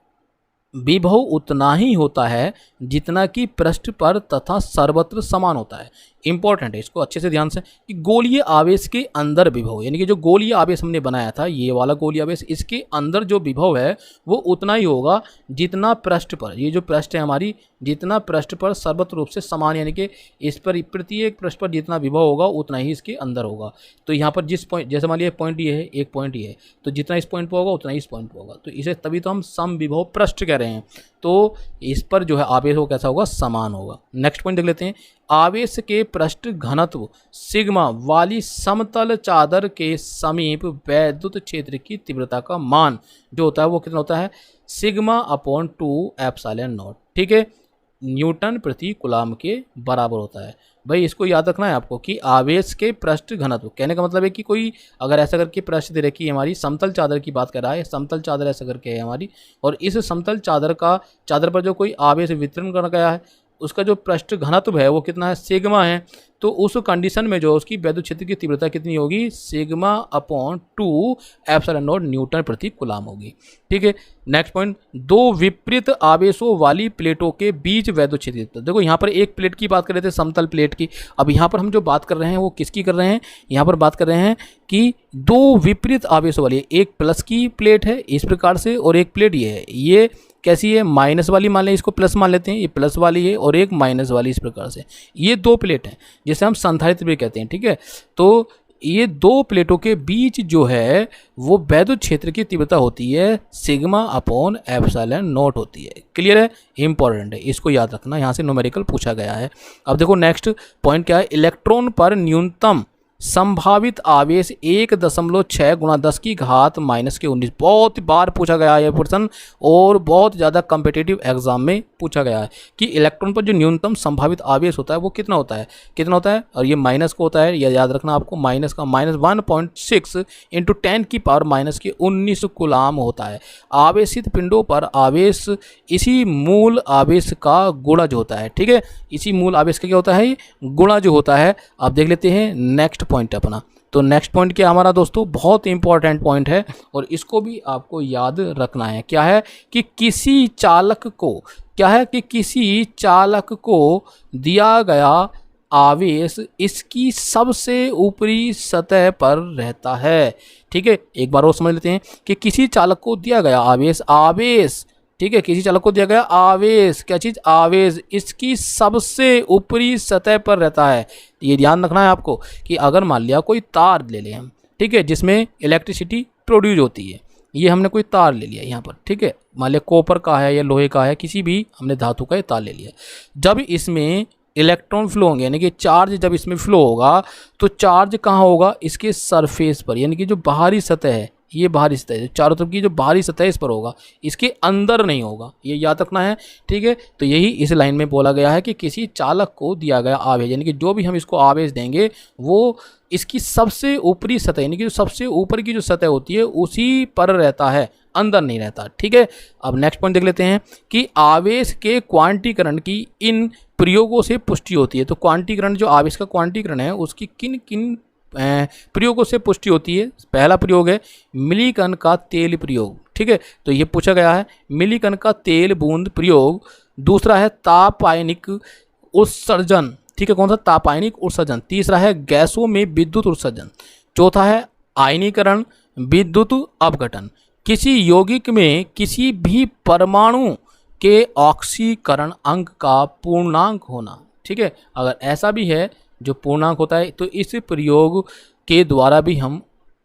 विभव उतना ही होता है जितना कि पृष्ठ पर तथा सर्वत्र समान होता है। इंपॉर्टेंट है, इसको अच्छे से ध्यान से, कि गोलीय आवेश के अंदर विभव, यानी कि जो गोलीय आवेश हमने बनाया था, ये वाला गोलीय आवेश, इसके अंदर जो विभव है वो उतना ही होगा जितना पृष्ठ पर, ये जो पृष्ठ है हमारी, जितना पृष्ठ पर सर्वत्र रूप से समान, यानी कि इस पर प्रत्येक पृष्ठ पर जितना विभव होगा उतना ही इसके अंदर होगा। तो यहाँ पर जिस पॉइंट, जैसे मान लिया पॉइंट ये है, एक पॉइंट ये है, तो जितना इस पॉइंट पर होगा उतना ही इस पॉइंट पर होगा, तो इसे तभी तो हम समविभव पृष्ठ कह रहे हैं। तो इस पर जो है आवेश वो कैसा होगा, समान होगा। नेक्स्ट पॉइंट देख लेते हैं, आवेश के पृष्ठ घनत्व सिग्मा वाली समतल चादर के समीप वैद्युत क्षेत्र की तीव्रता का मान जो होता है वो कितना होता है, σ/2ε0। ठीक है, न्यूटन प्रति कूलम के बराबर होता है। भाई इसको याद रखना है आपको कि आवेश के पृष्ठ घनत्व, कहने का मतलब है कि कोई अगर ऐसा करके पृष्ठ दे रखी है, हमारी समतल चादर की बात कर रहा है, समतल चादर ऐसा करके है हमारी, और इस समतल चादर पर जो कोई आवेश वितरण कर गया है उसका जो पृष्ठ घनत्व है वो कितना है, सिग्मा है। तो उस कंडीशन में जो उसकी वैद्युत क्षेत्र की तीव्रता कितनी होगी, σ/2ε0 न्यूटन प्रति कूलम होगी। ठीक है, नेक्स्ट पॉइंट, दो विपरीत आवेशों वाली प्लेटों के बीच वैद्युत क्षेत्र। देखो यहाँ पर एक प्लेट की बात कर रहे थे, समतल प्लेट की, अब यहाँ पर हम जो बात कर रहे हैं वो किसकी कर रहे हैं, यहाँ पर बात कर रहे हैं कि दो विपरीत आवेशों वाली, एक प्लस की प्लेट है इस प्रकार से और एक प्लेट ये है, ये कैसी है, माइनस वाली मान लें, इसको प्लस मान लेते हैं, ये प्लस वाली है, और एक माइनस वाली, इस प्रकार से ये दो प्लेट हैं जिसे हम संधारित्र भी कहते हैं। ठीक है, तो ये दो प्लेटों के बीच जो है वो वैद्युत क्षेत्र की तीव्रता होती है σ/ε0 होती है। क्लियर है, इंपॉर्टेंट है, इसको याद रखना, यहाँ से न्यूमेरिकल पूछा गया है। अब देखो नेक्स्ट पॉइंट क्या है, इलेक्ट्रॉन पर न्यूनतम संभावित आवेश 1.6 × 10⁻⁻⁻19। बहुत बार पूछा गया है यह प्रश्न और बहुत ज़्यादा कम्पिटिटिव एग्जाम में पूछा गया है कि इलेक्ट्रॉन पर जो न्यूनतम संभावित आवेश होता है वो कितना होता है, कितना होता है, और ये माइनस को होता है, यह याद रखना आपको, माइनस का -1.6 × 10⁻⁻19 कूलम होता है। आवेशित पिंडों पर आवेश इसी मूल आवेश का गुणा जो होता है। ठीक है, इसी मूल आवेश का क्या होता है, गुणा जो होता है। अब देख लेते हैं नेक्स्ट पॉइंट अपना, तो नेक्स्ट पॉइंट क्या हमारा दोस्तों, बहुत इंपॉर्टेंट पॉइंट है और इसको भी आपको याद रखना है। क्या है कि किसी चालक को, क्या है कि किसी चालक को दिया गया आवेश इसकी सबसे ऊपरी सतह पर रहता है। ठीक है, एक बार और समझ लेते हैं कि किसी चालक को दिया गया आवेश, आवेश, ठीक है, किसी चालक को दिया गया आवेश, क्या चीज़, आवेश, इसकी सबसे ऊपरी सतह पर रहता है। ये ध्यान रखना है आपको कि अगर मान लिया कोई तार ले लें हम, ठीक है, जिसमें इलेक्ट्रिसिटी प्रोड्यूस होती है, ये हमने कोई तार ले लिया यहाँ पर, ठीक है, मान लिया कॉपर का है या लोहे का है, किसी भी हमने धातु का ये तार ले लिया। जब इसमें इलेक्ट्रॉन फ्लो होंगे, यानी कि चार्ज जब इसमें फ्लो होगा तो चार्ज कहाँ होगा, इसके सरफेस पर, यानी कि जो बाहरी सतह है, ये बाहरी सतह है, चारों तरफ की जो बाहरी सतह है इस पर होगा, इसके अंदर नहीं होगा, ये याद रखना है। ठीक है, तो यही इस लाइन में बोला गया है कि किसी चालक को दिया गया आवेश, यानी कि जो भी हम इसको आवेश देंगे वो इसकी सबसे ऊपरी सतह, यानी कि जो सबसे ऊपर की जो सतह होती है उसी पर रहता है, अंदर नहीं रहता। ठीक है, अब नेक्स्ट पॉइंट देख लेते हैं कि आवेश के क्वांटीकरण की इन प्रयोगों से पुष्टि होती है। तो क्वांटीकरण, जो आवेश का क्वांटीकरण है उसकी किन किन प्रयोगों से पुष्टि होती है। पहला प्रयोग है मिलीकन का तेल प्रयोग। ठीक है, तो ये पूछा गया है मिलीकन का तेल बूंद प्रयोग। दूसरा है तापायनिक उत्सर्जन। ठीक है, कौन सा, तापायनिक उत्सर्जन। तीसरा है गैसों में विद्युत उत्सर्जन। चौथा है आयनीकरण, विद्युत अपघटन। किसी यौगिक में किसी भी परमाणु के ऑक्सीकरण अंक का पूर्णांक होना। ठीक है, अगर ऐसा भी है जो पूर्णांक होता है तो इस प्रयोग के द्वारा भी हम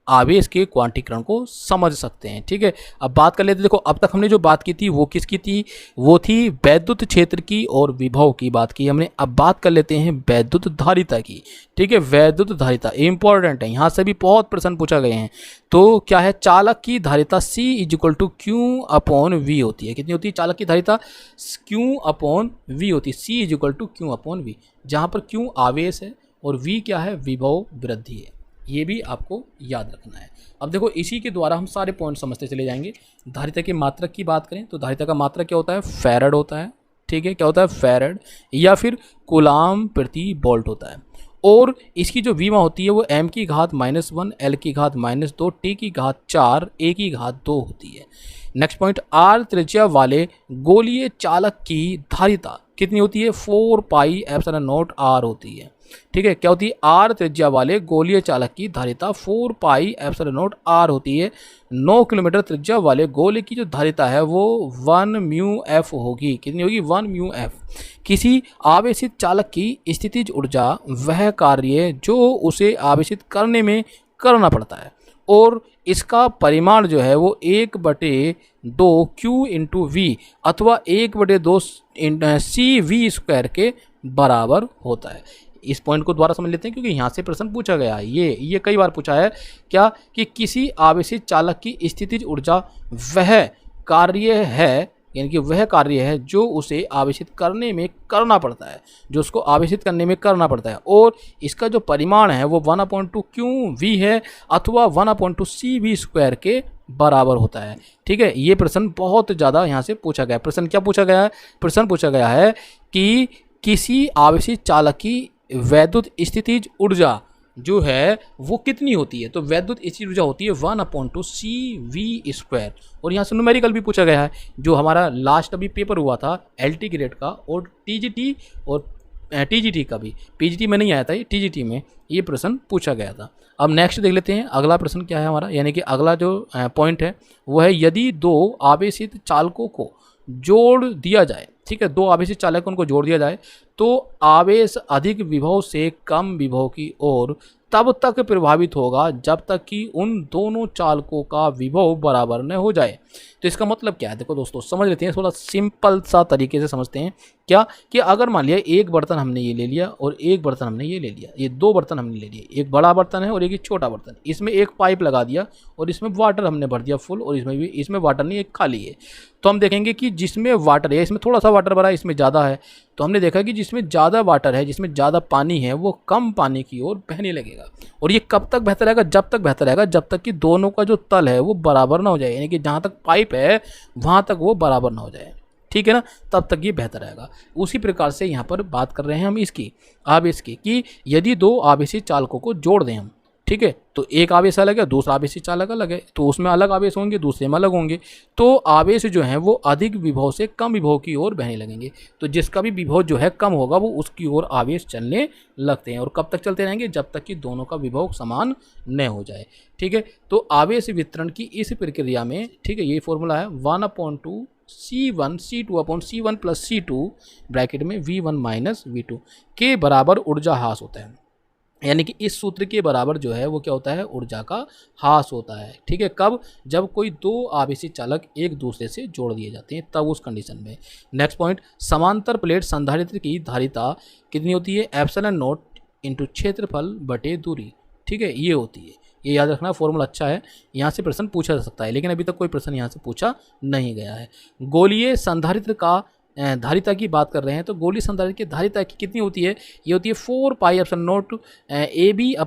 आवेश के क्वांटीकरण को समझ सकते हैं। ठीक है, अब बात कर लेते हैं। देखो, अब तक हमने जो बात की थी वो किसकी थी, वो थी वैद्युत क्षेत्र की और विभव की बात की हमने। अब बात कर लेते हैं वैद्युत धारिता की। ठीक है, वैद्युत धारिता इंपॉर्टेंट है, यहाँ से भी बहुत प्रश्न पूछा गए हैं। तो क्या है, चालक की धारिता C = Q/V होती है। कितनी होती है चालक की धारिता, Q/V होती है, C = Q/V, जहाँ पर Q आवेश है और V क्या है, विभव वृद्धि है। ये भी आपको याद रखना है। अब देखो, इसी के द्वारा हम सारे पॉइंट समझते चले जाएंगे। धारिता के मात्रक की बात करें तो धारिता का मात्रक क्या होता है, फैराड होता है। ठीक है, क्या होता है, फैराड, या फिर कूलाम प्रति वोल्ट होता है। और इसकी जो विमा होती है वो m⁻⁻1, l⁻2, t⁻4, a⁻2 होती है। नेक्स्ट पॉइंट, r त्रिज्या वाले गोलीय चालक की धारिता कितनी होती है, 4πε0r होती है। ठीक है, क्या होती है, r त्रिज्या वाले गोलीय चालक की धारिता 4πε0r होती है। 9 किलोमीटर त्रिज्या वाले गोले की जो धारिता है वो 1μF होगी। कितनी होगी, 1μF। किसी आवेशित चालक की स्थितिज ऊर्जा वह कार्य जो उसे आवेशित करने में करना पड़ता है और इसका परिमाण जो है वो 1/2 Q/V अथवा 1/2 CV² के बराबर होता है। इस पॉइंट को दोबारा समझ लेते हैं क्योंकि यहाँ से प्रश्न पूछा गया है। ये कई बार पूछा है, क्या कि किसी आवेशित चालक की स्थितिज ऊर्जा वह कार्य है, यानी कि वह कार्य है जो उसे आवेशित करने में करना पड़ता है, जो उसको आवेशित करने में करना पड़ता है, और इसका जो परिमाण है वो 1/2 Q/V है अथवा 1/2 CV² के बराबर होता है। ठीक है, ये प्रश्न बहुत ज़्यादा यहाँ से पूछा गया है। प्रश्न क्या पूछा गया है, प्रश्न पूछा गया है कि किसी आवेशित चालक की वैद्युत स्थितिज ऊर्जा जो है वो कितनी होती है। तो वैद्युत स्थितिज ऊर्जा होती है 1/2 CV²। और यहाँ से न्यूमेरिकल भी पूछा गया है, जो हमारा लास्ट अभी पेपर हुआ था LT ग्रेड का और TGT और TGT का भी, PGT में नहीं आया था, ये TGT में ये प्रश्न पूछा गया था। अब नेक्स्ट देख लेते हैं अगला प्रश्न क्या है हमारा, यानी कि अगला जो पॉइंट है वो है यदि दो आवेशित चालकों को जोड़ दिया जाए। ठीक है, दो आवेशित चालक उनको जोड़ दिया जाए तो आवेश अधिक विभव से कम विभव की ओर तब तक प्रभावित होगा जब तक कि उन दोनों चालकों का विभव बराबर न हो जाए। तो इसका मतलब क्या है, देखो दोस्तों समझ लेते हैं, थोड़ा सिंपल सा तरीके से समझते हैं। क्या कि अगर मान लिया एक बर्तन हमने ये ले लिया और एक बर्तन हमने ये ले लिया, ये दो बर्तन हमने ले लिए, एक बड़ा बर्तन है और एक छोटा बर्तन, इसमें एक पाइप लगा दिया और इसमें वाटर हमने भर दिया फुल और इसमें भी, इसमें वाटर नहीं, एक खाली है। तो हम देखेंगे कि जिसमें वाटर है इसमें थोड़ा सा वाटर भरा है, इसमें ज़्यादा है, तो हमने देखा कि जिसमें ज़्यादा वाटर है, जिसमें ज़्यादा पानी है, वो कम पानी की ओर बहने लगेगा। और ये कब तक बेहतर रहेगा, जब तक बेहतर रहेगा जब तक कि दोनों का जो तल है वो बराबर ना हो जाए, यानी कि जहाँ तक पाइप है वहाँ तक वो बराबर ना हो जाए। ठीक है ना, तब तक ये बेहतर रहेगा। उसी प्रकार से यहाँ पर बात कर रहे हैं हम इसकी, आवेश की, कि यदि दो आवेशित चालकों को जोड़ दें हम, ठीक है। तो एक आवेश अलग है, दूसरा आवेश चालक अलग है, तो उसमें अलग आवेश होंगे, दूसरे में अलग होंगे, तो आवेश जो हैं वो अधिक विभव से कम विभव की ओर बहने लगेंगे। तो जिसका भी विभव जो है कम होगा वो उसकी ओर आवेश चलने लगते हैं। और कब तक चलते रहेंगे? जब तक कि दोनों का विभव समान न हो जाए। ठीक है। तो आवेश वितरण की इस प्रक्रिया में, ठीक है, ये फॉर्मूला है 1/2 C1 C2/C1 + C2 ब्रैकेट में V1 - V2 के बराबर ऊर्जा ह्रास होता है। यानी कि इस सूत्र के बराबर जो है वो क्या होता है? ऊर्जा का ह्रास होता है। ठीक है। कब? जब कोई दो आवेशी चालक एक दूसरे से जोड़ दिए जाते हैं, तब उस कंडीशन में। नेक्स्ट पॉइंट, समांतर प्लेट संधारित्र की धारिता कितनी होती है? ε0 × क्षेत्रफल बटे दूरी। ठीक है, ये होती है। ये याद रखना, फॉर्मूला अच्छा है, यहाँ से प्रश्न पूछा जा सकता है, लेकिन अभी तक कोई प्रश्न यहाँ से पूछा नहीं गया है। गोलीय संधारित्र का धारिता की बात कर रहे हैं, तो गोलीय संधारित्र की धारिता की कितनी होती है? ये होती है 4πε0 AB/B -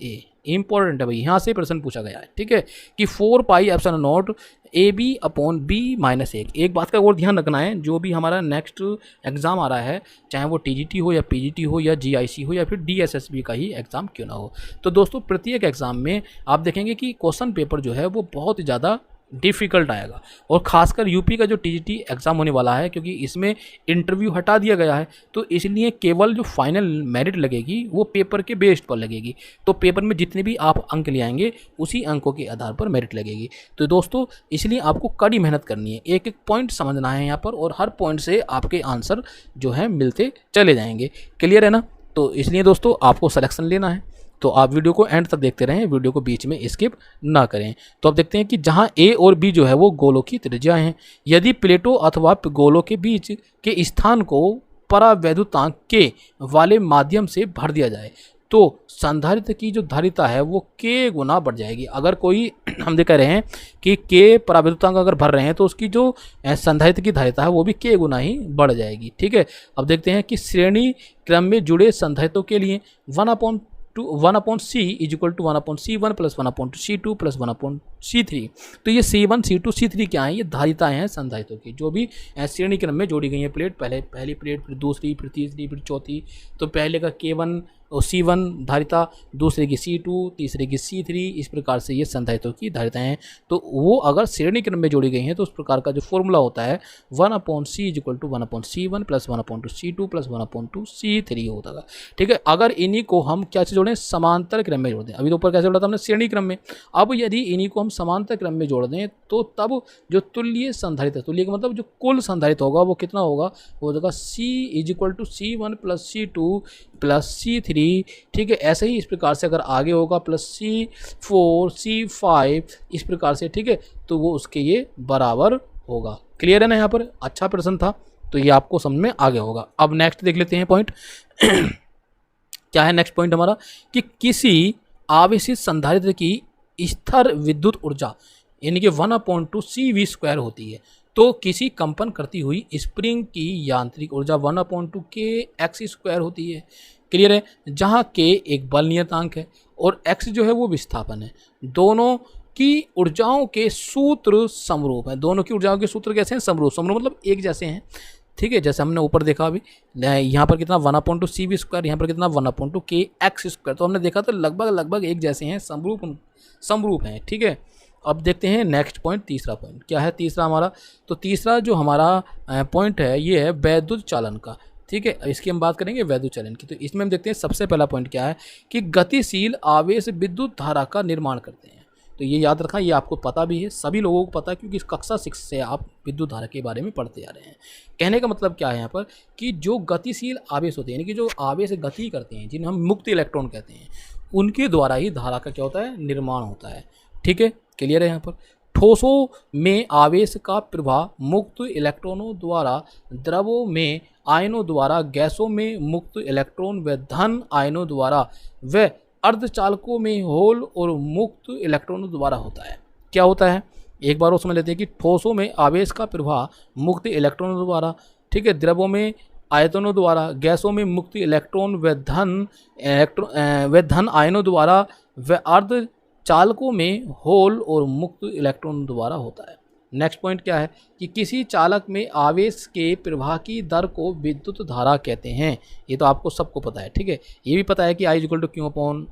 A। इंपॉर्टेंट है भाई, यहाँ से प्रश्न पूछा गया है। ठीक है, कि 4πε0 AB/B - A। एक बात का और ध्यान रखना है, जो भी हमारा नेक्स्ट एग्जाम आ रहा है, चाहे वो TGT हो या PGT हो या GIC हो या फिर DSSB का ही एग्जाम क्यों ना हो, तो दोस्तों प्रत्येक एग्जाम में आप देखेंगे कि क्वेश्चन पेपर जो है वो बहुत ज़्यादा डिफ़िकल्ट आएगा। और खासकर यूपी का जो TGT एग्ज़ाम होने वाला है, क्योंकि इसमें इंटरव्यू हटा दिया गया है, तो इसलिए केवल जो फाइनल मेरिट लगेगी वो पेपर के बेस्ड पर लगेगी। तो पेपर में जितने भी आप अंक ले आएंगे उसी अंकों के आधार पर मेरिट लगेगी। तो दोस्तों इसलिए आपको कड़ी मेहनत करनी है, एक एक पॉइंट समझना है यहाँ पर, और हर पॉइंट से आपके आंसर जो है मिलते चले जाएंगे। क्लियर है ना? तो इसलिए दोस्तों आपको सिलेक्शन लेना है, तो आप वीडियो को एंड तक देखते रहें, वीडियो को बीच में स्किप ना करें। तो अब देखते हैं कि जहां A और B जो है वो गोलों की त्रिज्या हैं, यदि प्लेटों अथवा गोलों के बीच के स्थान को परावैद्युतांक K वाले माध्यम से भर दिया जाए तो संधारित्र की जो धारिता है वो K गुना बढ़ जाएगी। अगर कोई हम देख रहे हैं कि K परावैद्युतांक अगर भर रहे हैं तो उसकी जो संधारित्र की धारिता है वो भी K गुना ही बढ़ जाएगी। ठीक है। अब देखते हैं कि श्रेणी क्रम में जुड़े संधारित्रों के लिए 1/C = 1/C1 + 1/C2 + 1/C3। तो ये C1 C2 C3 क्या है? ये धारिताएं हैं संधारित्रों की, जो भी श्रेणी क्रम में जोड़ी गई हैं प्लेट, पहली प्लेट, फिर दूसरी, फिर तीसरी, फिर चौथी। तो पहले का K1 और C1 धारिता, दूसरे की C2, तीसरे की C3, इस प्रकार से ये संधारित्रों की धारिताएं हैं। तो वो अगर श्रेणी क्रम में जोड़ी गई हैं तो उस प्रकार का जो फॉर्मूला होता है 1/C = 1/C1 + 1/C2 + 1/C3 होता है। ठीक है। अगर इन्हीं को हम क्या से जोड़ें? समांतर क्रम में जोड़ दें। अभी तो ऊपर कैसे जोड़ा था हमने? श्रेणी क्रम में। अब यदि इन्हीं को हम समांतर क्रम में जोड़ दें तो तब जो तुल्य संधारित्र, तुल्य का मतलब जो कुल संधारित्र होगा वो कितना होगा? वो होगा C = C1 + C2 + C3। ठीक है। ऐसे ही इस प्रकार से अगर आगे होगा +C4 C5 इस प्रकार से। ठीक है। तो वो उसके ये बराबर होगा। क्लियर है ना? यहाँ पर अच्छा प्रश्न था, तो ये आपको समझ में आ गया होगा। अब नेक्स्ट देख लेते हैं पॉइंट। क्या है नेक्स्ट पॉइंट हमारा? कि किसी आवेशित संधारित्र की स्थिर विद्युत ऊर्जा यानी कि 1/2 CV² होती है, तो किसी कंपन करती हुई स्प्रिंग की यांत्रिक ऊर्जा 1/2 kx² होती है। क्लियर है? जहाँ k एक बल नियतांक है और x जो है वो विस्थापन है। दोनों की ऊर्जाओं के सूत्र समरूप हैं। दोनों की ऊर्जाओं के सूत्र कैसे हैं? समरूप। समरूप मतलब एक जैसे हैं। ठीक है। जैसे हमने ऊपर देखा अभी, यहाँ पर कितना 1/2 CV², यहाँ पर कितना 1/2 kx²। तो हमने देखा तो लगभग एक जैसे हैं, समरूप हैं। ठीक है। अब देखते हैं नेक्स्ट पॉइंट, तीसरा पॉइंट क्या है तीसरा हमारा? तो तीसरा जो हमारा पॉइंट है ये है वैद्युत चालन का। ठीक है। इसकी हम बात करेंगे वैद्युत चालन की। तो इसमें हम देखते हैं सबसे पहला पॉइंट क्या है कि गतिशील आवेश विद्युत धारा का निर्माण करते हैं। तो ये याद रखना, ये आपको पता भी है, सभी लोगों को पता है, क्योंकि इस कक्षा 6 से आप विद्युत धारा के बारे में पढ़ते आ रहे हैं। कहने का मतलब क्या है यहाँ पर कि जो गतिशील आवेश होते हैं, यानी कि जो आवेश गति करते हैं, जिन्हें हम मुक्त इलेक्ट्रॉन कहते हैं, उनके द्वारा ही धारा का क्या होता है? निर्माण होता है। ठीक है। क्लियर है? यहाँ पर ठोसों में आवेश का प्रवाह मुक्त इलेक्ट्रॉनों द्वारा, द्रवों में आयनों द्वारा, गैसों में मुक्त इलेक्ट्रॉन व धन आयनों द्वारा, व अर्धचालकों में होल और मुक्त इलेक्ट्रॉनों द्वारा होता है। क्या होता है? एक बार वो समझ लेते हैं कि ठोसों में आवेश का प्रवाह मुक्त इलेक्ट्रॉनों द्वारा, ठीक है, द्रवों में आयतनों द्वारा, गैसों में मुक्त इलेक्ट्रॉन व धन आयनों द्वारा, व अर्धचालकों में होल और मुक्त इलेक्ट्रॉन द्वारा होता है। नेक्स्ट पॉइंट क्या है कि किसी चालक में आवेश के प्रवाह की दर को विद्युत धारा कहते हैं। ये तो आपको सबको पता है। ठीक है। ये भी पता है कि I = Q/R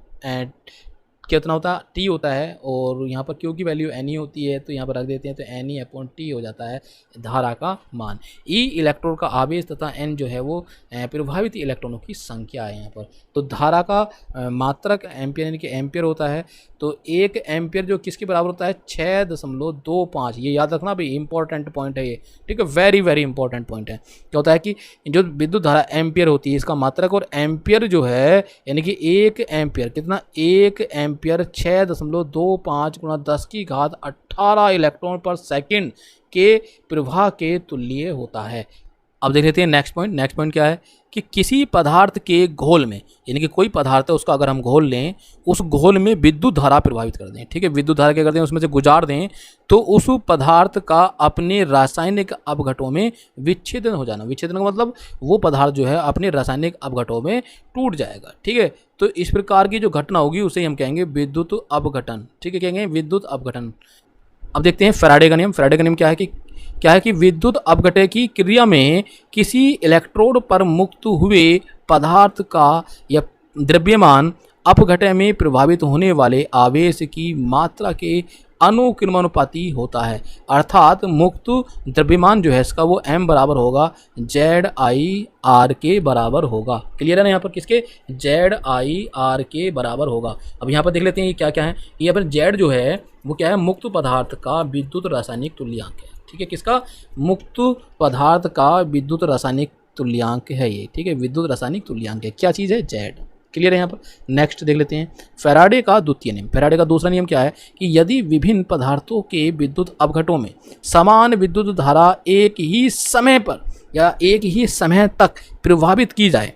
कितना होता है, टी होता है, और यहाँ पर क्यू की वैल्यू एन ई होती है, तो यहाँ पर रख देते हैं, तो एन ई अपॉन टी हो जाता है धारा का मान। ई इलेक्ट्रॉन का आवेश तथा एन जो है वो प्रभावित इलेक्ट्रॉनों की संख्या है यहाँ पर। तो धारा का मात्रक एम्पियर यानी कि एम्पियर होता है, तो 1 एम्पियर जो किसके बराबर होता है 6.25। ये याद रखना भाई, इंपॉर्टेंट पॉइंट है ये, ठीक है, वेरी वेरी इंपॉर्टेंट पॉइंट है। क्या होता है कि जो विद्युत धारा एम्पियर होती है इसका मात्रक, और एम्पियर जो है यानी कि 1 एम्पियर कितना, 1 एम्पियर 6.25 गुणा 10⁻18 इलेक्ट्रॉन पर सेकंड के प्रवाह के तुल्य होता है। अब देख लेते हैं नेक्स्ट पॉइंट। नेक्स्ट पॉइंट क्या है कि किसी पदार्थ के घोल में, यानी कि कोई पदार्थ है उसका अगर हम घोल लें, उस घोल में विद्युत धारा प्रवाहित कर दें, ठीक है, विद्युत धारा क्या करते हैं उसमें से गुजार दें, तो उस पदार्थ का अपने रासायनिक अपघटों में विच्छेदन हो जाना। विच्छेदन का मतलब वो पदार्थ जो है अपने रासायनिक अपघटों में टूट जाएगा, ठीक है। तो इस प्रकार की जो घटना होगी उसे हम कहेंगे विद्युत अपघटन, ठीक है, कहेंगे विद्युत अपघटन। अब देखते हैं फैराडे का नियम। फैराडे का नियम क्या है कि विद्युत अपघटन की क्रिया में किसी इलेक्ट्रोड पर मुक्त हुए पदार्थ का या द्रव्यमान अपघटन में प्रभावित होने वाले आवेश की मात्रा के अनुक्रमानुपाती होता है। अर्थात मुक्त द्रव्यमान जो है इसका वो m बराबर होगा ZIR के बराबर होगा। क्लियर है ना, यहाँ पर किसके, ZIR के बराबर होगा। अब यहाँ पर देख लेते हैं ये क्या क्या है। ये पर Z जो है वो क्या है, मुक्त पदार्थ का विद्युत रासायनिक तुल्यांक है, ठीक है, किसका, मुक्त पदार्थ का विद्युत रासायनिक तुल्यांक है ये, ठीक है, विद्युत रासायनिक तुल्यांक है, क्या चीज़ है, Z। क्लियर है यहाँ पर। नेक्स्ट देख लेते हैं फैराडे का द्वितीय नियम। फैराडे का दूसरा नियम क्या है कि यदि विभिन्न पदार्थों के विद्युत अपघटों में समान विद्युत धारा एक ही समय पर या एक ही समय तक प्रभावित की जाए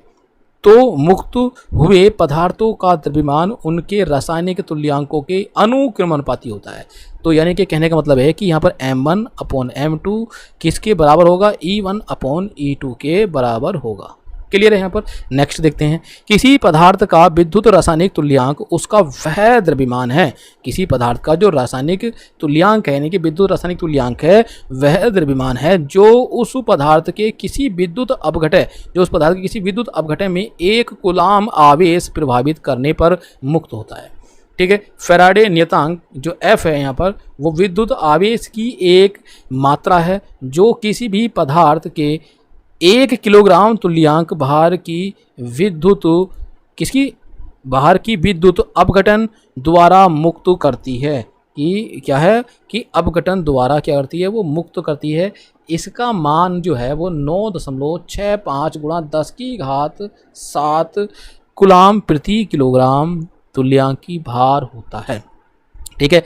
तो मुक्त हुए पदार्थों का द्रव्यमान उनके रासायनिक तुल्यांकों के अनुक्रमानुपाती होता है। तो यानी कि कहने का मतलब है कि यहाँ पर m1 अपॉन m2 किसके बराबर होगा, E1 अपॉन E2 के बराबर होगा। क्लियर है यहाँ पर। नेक्स्ट देखते हैं, किसी पदार्थ का विद्युत रासायनिक तुल्यांक उसका वह द्रव्यमान है। किसी पदार्थ का जो रासायनिक तुल्यांक है यानी कि विद्युत रासायनिक तुल्यांक है वह द्रव्यमान है जो उस पदार्थ के किसी विद्युत अपघटन, जो उस पदार्थ के किसी विद्युत अपघटन में 1 कूलाम आवेश प्रभावित करने पर मुक्त होता है, ठीक है। फैराडे नियतांक जो F है यहाँ पर वो विद्युत आवेश की एक मात्रा है जो किसी भी पदार्थ के 1 किलोग्राम तुल्यांक भार की विद्युत अपघटन द्वारा मुक्त करती है। कि क्या है कि अपघटन द्वारा क्या करती है, वो मुक्त करती है। इसका मान जो है वो 9.65 गुणा 10⁻7 कूलाम प्रति किलोग्राम तुल्यांकी भार होता है, ठीक है।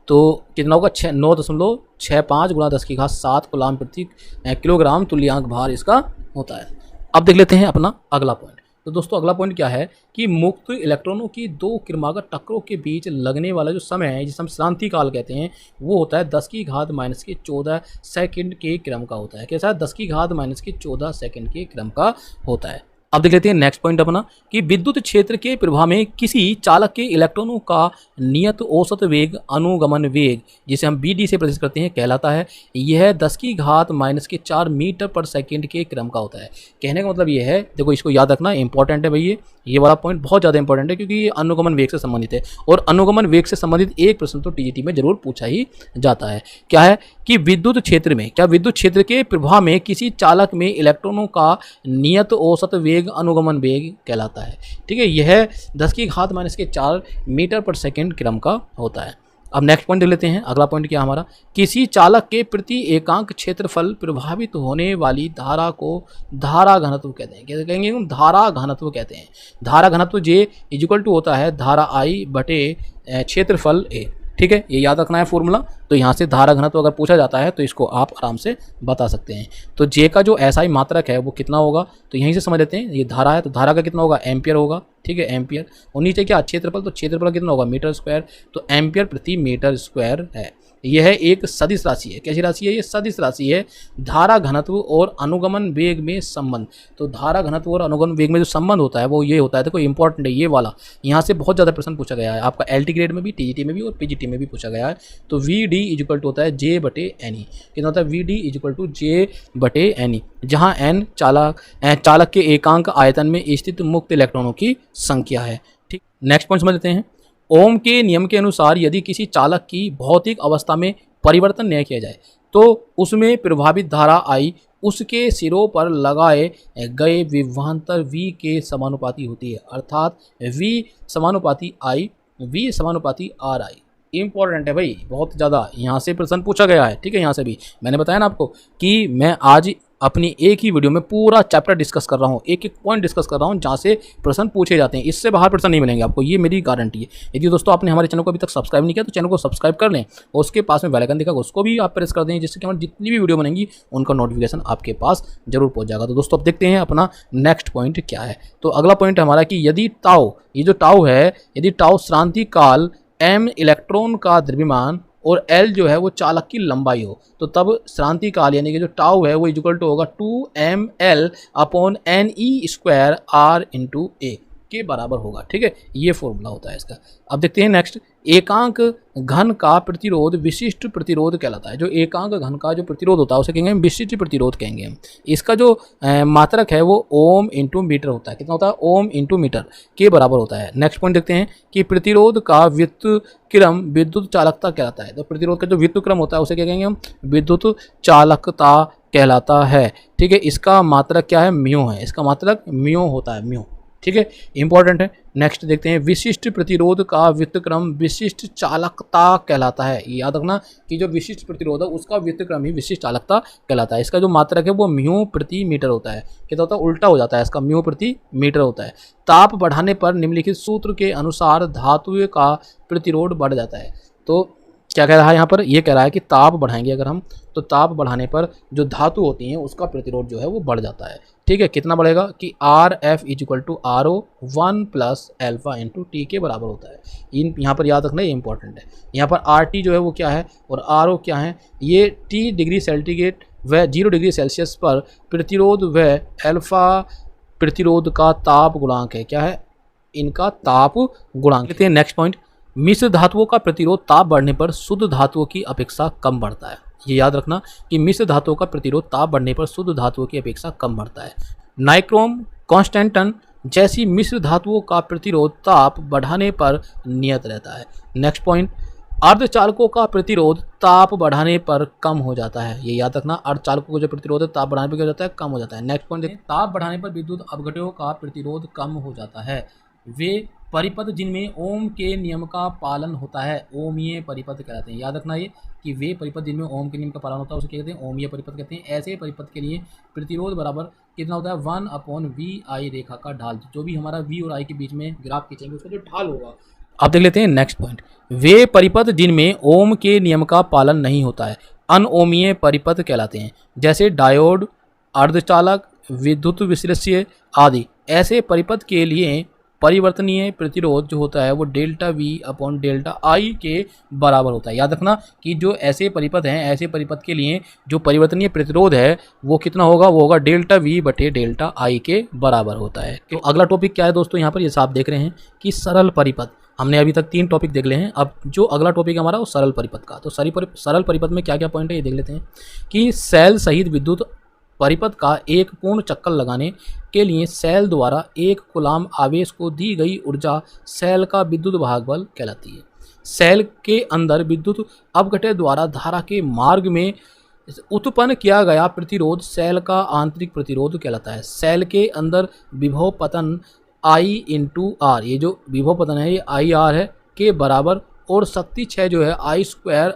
तो कितना होगा, 9.65 गुणा 10⁻7 कूलाम प्रति किलोग्राम तुल्यांक भार इसका होता है। अब देख लेते हैं अपना अगला पॉइंट। तो दोस्तों अगला पॉइंट क्या है कि मुक्त इलेक्ट्रॉनों की 2 क्रमागत टक्करों के बीच लगने वाला जो समय है जिसे हम श्रांति काल कहते हैं वो होता है 10⁻⁻14 सेकंड के क्रम का होता है। कैसा है, 10⁻⁻14 सेकंड के क्रम का होता है। अब देख लेते हैं नेक्स्ट पॉइंट अपना कि विद्युत क्षेत्र के प्रवाह में किसी चालक के इलेक्ट्रॉनों का नियत औसत वेग अनुगमन वेग जिसे हम BD से प्रदर्शित करते हैं कहलाता है। यह 10⁻⁻4 मीटर पर सेकंड के क्रम का होता है। कहने का मतलब ये है, देखो इसको याद रखना इंपॉर्टेंट है भाई, ये वाला पॉइंट बहुत ज़्यादा इंपॉर्टेंट है क्योंकि ये अनुगमन वेग से संबंधित है और अनुगमन वेग से संबंधित एक प्रश्न तो TGT में जरूर पूछा ही जाता है। क्या है कि विद्युत क्षेत्र में, क्या विद्युत क्षेत्र के प्रवाह में किसी चालक में इलेक्ट्रॉनों का नियत औसत वेग अनुगमन वेग कहलाता है, ठीक है। यह 10⁻⁻4 मीटर पर सेकंड क्रम का होता है। अब नेक्स्ट पॉइंट देख लेते हैं। अगला पॉइंट क्या हमारा, किसी चालक के प्रति एकांक क्षेत्रफल प्रभावित होने वाली धारा को धारा घनत्व कहते हैं। कैसे कहेंगे हम, धारा घनत्व कहते हैं। धारा घनत्व J इक्वल टू होता है धारा I बटे क्षेत्रफल A, ठीक है, ये याद रखना है फॉर्मूला। तो यहाँ से धारा घनत्व अगर पूछा जाता है तो इसको आप आराम से बता सकते हैं। तो J का जो SI मात्रक है वो कितना होगा, तो यहीं से समझ लेते हैं। ये धारा है तो धारा का कितना होगा, एम्पियर होगा, ठीक है, एम्पियर। और नीचे क्या, क्षेत्रफल, तो क्षेत्रफल कितना होगा, मीटर स्क्वायर, तो एम्पियर प्रति मीटर स्क्वायर है। यह एक सदिश राशि है। कैसी राशि है, ये सदिश राशि है। धारा घनत्व और अनुगमन वेग में संबंध, तो धारा घनत्व और अनुगमन वेग में जो संबंध होता है वो ये होता है, देखो इंपॉर्टेंट है ये वाला, यहाँ से बहुत ज़्यादा प्रश्न पूछा गया है आपका LT ग्रेड में भी, TGT में भी और PGT में भी पूछा गया है। तो VD इक्वल टू होता है J बटे NE। कितना होता है, VD इक्वल टू J बटे NE, जहाँ N चालक के एकांक आयतन में स्थित मुक्त इलेक्ट्रॉनों की संख्या है, ठीक, नेक्स्ट पॉइंट समझ लेते हैं। ओम के नियम के अनुसार यदि किसी चालक की भौतिक अवस्था में परिवर्तन नहीं किया जाए तो उसमें प्रभावित धारा I उसके सिरों पर लगाए गए विभवांतर V के समानुपाती होती है, अर्थात V समानुपाती I, V समानुपाती RI। इंपॉर्टेंट है भाई, बहुत ज़्यादा यहाँ से प्रश्न पूछा गया है। ठीक है, यहाँ से भी मैंने बताया ना आपको कि मैं आज अपनी एक ही वीडियो में पूरा चैप्टर डिस्कस कर रहा हूँ, एक एक पॉइंट डिस्कस कर रहा हूँ जहाँ से प्रश्न पूछे जाते हैं। इससे बाहर प्रश्न नहीं मिलेंगे आपको, ये मेरी गारंटी है। यदि दोस्तों आपने हमारे चैनल को अभी तक सब्सक्राइब नहीं किया तो चैनल को सब्सक्राइब कर लें और उसके पास में बेल आइकन दिखेगा उसको भी आप प्रेस कर दें, जिससे कि हमारी जितनी भी वीडियो बनेंगी उनका नोटिफिकेशन आपके पास जरूर पहुँच जाएगा। तो दोस्तों अब देखते हैं अपना नेक्स्ट पॉइंट क्या है। तो अगला पॉइंट हमारा कि यदि टाउ, ये जो टाउ है, यदि टाउ श्रांति काल m इलेक्ट्रॉन का द्रव्यमान और L जो है वो चालक की लंबाई हो तो तब श्रांति काल यानी कि जो टाउ है वो इक्वल टू होगा 2ml अपॉन ne² r/a के बराबर होगा। ठीक है, ये फॉर्मूला होता है इसका। अब देखते हैं नेक्स्ट, एकांक घन का प्रतिरोध विशिष्ट प्रतिरोध कहलाता है। जो एकांक घन का जो प्रतिरोध होता है उसे कहेंगे हम विशिष्ट प्रतिरोध कहेंगे हम। इसका जो मात्रक है वो ओम इंटू मीटर होता है। कितना होता है? ओम इंटू मीटर के बराबर होता है। नेक्स्ट पॉइंट देखते हैं कि प्रतिरोध का व्युत्क्रम विद्युत चालकता कहलाता है। तो प्रतिरोध का जो व्युत्क्रम होता है उसे क्या कहेंगे हम? विद्युत चालकता कहलाता है। ठीक है, इसका मात्रक क्या है? म्यू है। इसका मात्रक म्यू होता है, म्यू। ठीक है, इंपॉर्टेंट है। नेक्स्ट देखते हैं, विशिष्ट प्रतिरोध का व्युत्क्रम विशिष्ट चालकता कहलाता है। याद रखना कि जो विशिष्ट प्रतिरोध है उसका व्युत्क्रम ही विशिष्ट चालकता कहलाता है। इसका जो मात्रक है वो म्यू प्रति मीटर होता है। कितना होता है? उल्टा हो जाता है, इसका म्यू प्रति मीटर होता है। ताप बढ़ाने पर निम्नलिखित सूत्र के अनुसार धातु का प्रतिरोध बढ़ जाता है। तो क्या कह रहा है यहाँ पर? ये कह रहा है कि ताप बढ़ाएंगे अगर हम तो ताप बढ़ाने पर जो धातु होती हैं उसका प्रतिरोध जो है वो बढ़ जाता है। ठीक है, कितना बढ़ेगा कि RF equal to RO 1 plus alpha into t के बराबर होता है। यहाँ पर याद रखना, ये इंपॉर्टेंट है। यहाँ पर RT जो है वो क्या है और RO क्या है? ये T डिग्री सेंटीग्रेड व 0 डिग्री सेल्सियस पर प्रतिरोध व अल्फा प्रतिरोध का ताप गुणांक है। क्या है? इनका ताप गुणांक। लेते हैं नेक्स्ट पॉइंट, मिश्र धातुओं का प्रतिरोध ताप बढ़ने पर शुद्ध धातुओं की अपेक्षा कम बढ़ता है। ये याद रखना कि मिश्र धातुओं का प्रतिरोध ताप बढ़ने पर शुद्ध धातुओं की अपेक्षा कम बढ़ता है। नाइक्रोम, कांस्टेंटन जैसी मिश्र धातुओं का प्रतिरोध ताप बढ़ाने पर नियत रहता है। नेक्स्ट पॉइंट, अर्धचालकों का प्रतिरोध ताप बढ़ाने पर कम हो जाता है। ये याद रखना, अर्धचालकों का जो प्रतिरोध है ताप बढ़ाने पर क्या हो जाता है? कम हो जाता है। नेक्स्ट पॉइंट, ताप बढ़ाने पर विद्युत अपघट्यों का प्रतिरोध कम हो जाता है। वे परिपथ जिनमें ओम के नियम का पालन होता है ओमीय परिपथ कहलाते हैं। याद रखना ये कि वे परिपथ जिनमें ओम के नियम का पालन होता है उसे क्या कहते हैं? ओमीय परिपथ कहते हैं। ऐसे परिपथ के लिए प्रतिरोध बराबर कितना होता है? 1/VI रेखा का ढाल। जो भी हमारा V और I के बीच में ग्राफ खींचेंगे उसका जो ढाल होगा। अब देख लेते हैं नेक्स्ट पॉइंट, वे परिपथ जिनमें ओम के नियम का पालन नहीं होता है अनओमीय परिपथ कहलाते हैं। जैसे डायोड, अर्धचालक, विद्युत विश्लेष्य आदि। ऐसे परिपथ के लिए परिवर्तनीय प्रतिरोध जो होता है वो delta V upon delta I के बराबर होता है। याद रखना कि जो ऐसे परिपथ हैं, ऐसे परिपथ के लिए जो परिवर्तनीय प्रतिरोध है वो कितना होगा? वो होगा डेल्टा V बटे डेल्टा I के बराबर होता है। तो अगला टॉपिक क्या है दोस्तों? यहाँ पर ये आप देख रहे हैं कि सरल परिपथ। हमने अभी तक 3 टॉपिक देख ले हैं। अब जो अगला टॉपिक हमारा वो सरल परिपथ का। तो सरल परिपथ में क्या क्या पॉइंट है ये देख लेते हैं कि सेल सहित विद्युत परिपथ का एक पूर्ण चक्कर लगाने के लिए सेल द्वारा 1 कूलाम आवेश को दी गई ऊर्जा सेल का विद्युत भागबल कहलाती है। सेल के अंदर विद्युत अपघट्य द्वारा धारा के मार्ग में उत्पन्न किया गया प्रतिरोध सेल का आंतरिक प्रतिरोध कहलाता है। सेल के अंदर विभव पतन I इंटू R, ये जो विभव पतन है ये IR है के बराबर और शक्ति क्षय जो है I²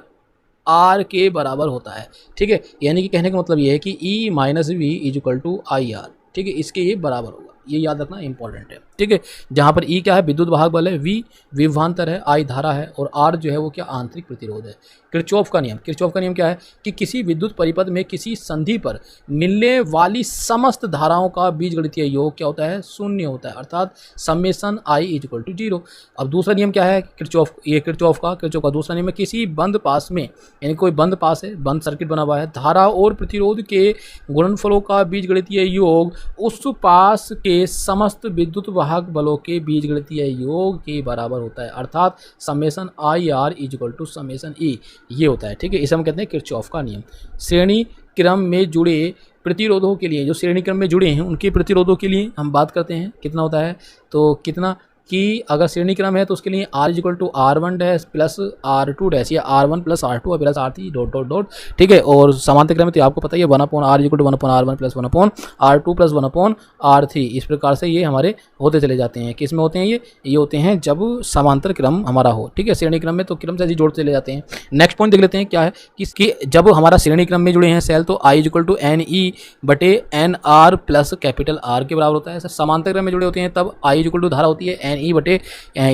R के बराबर होता है। ठीक है, यानी कि कहने का मतलब ये है कि E minus V equal to IR। ठीक है, इसके ये बराबर होगा। ये याद रखना इंपॉर्टेंट है। ठीक है, जहाँ पर E क्या है? विद्युत वाहक बल है, V विभवांतर है, I धारा है और R जो है वो क्या? आंतरिक प्रतिरोध है। किरचॉफ का नियम, किरचॉफ का नियम क्या है कि किसी विद्युत परिपथ में किसी संधि पर मिलने वाली समस्त धाराओं का बीजगणितीय योग क्या होता है? 0 होता है, अर्थात समेशन I इक्वल टू 0। अब दूसरा नियम क्या है? किरचॉफ का दूसरा नियम है किसी बंद पास में, यानी कोई बंद पास है, बंद सर्किट बना हुआ है, धारा और प्रतिरोध के गुणनफलों का बीजगणितीय योग उस पास के समस्त विद्युत वाहक बलों के बीजगणितीय योग के बराबर होता है, अर्थात summation IR equal to summation E ये होता है। ठीक है, इसे हम कहते हैं किरचॉफ का नियम। श्रेणी क्रम में जुड़े प्रतिरोधों के लिए, जो श्रेणी क्रम में जुड़े हैं उनके प्रतिरोधों के लिए हम बात करते हैं कितना होता है? तो कितना कि अगर श्रेणी क्रम है तो उसके लिए r equal to r1 dash plus r2 dash या r1 plus r2 plus r3 dot dot dot, ठीक है। और समांतर क्रम में तो आपको पता ही है 1/r equal to 1/r1 plus 1/r2 plus 1/r3, इस प्रकार से ये हमारे होते चले जाते हैं। किस में होते हैं ये होते हैं जब समांतर क्रम हमारा हो, ठीक है। श्रेणी क्रम में तो क्रम से ऐसे जोड़ते चले जाते हैं। नेक्स्ट पॉइंट देख लेते हैं क्या है कि जब हमारा श्रेणी क्रम में जुड़े हैं सेल तो i equal to n E बटे n are plus capital R के बराबर होता है। समांतर क्रम में जुड़े होते हैं तब i इक्वल टू धारा होती है एन ई बटे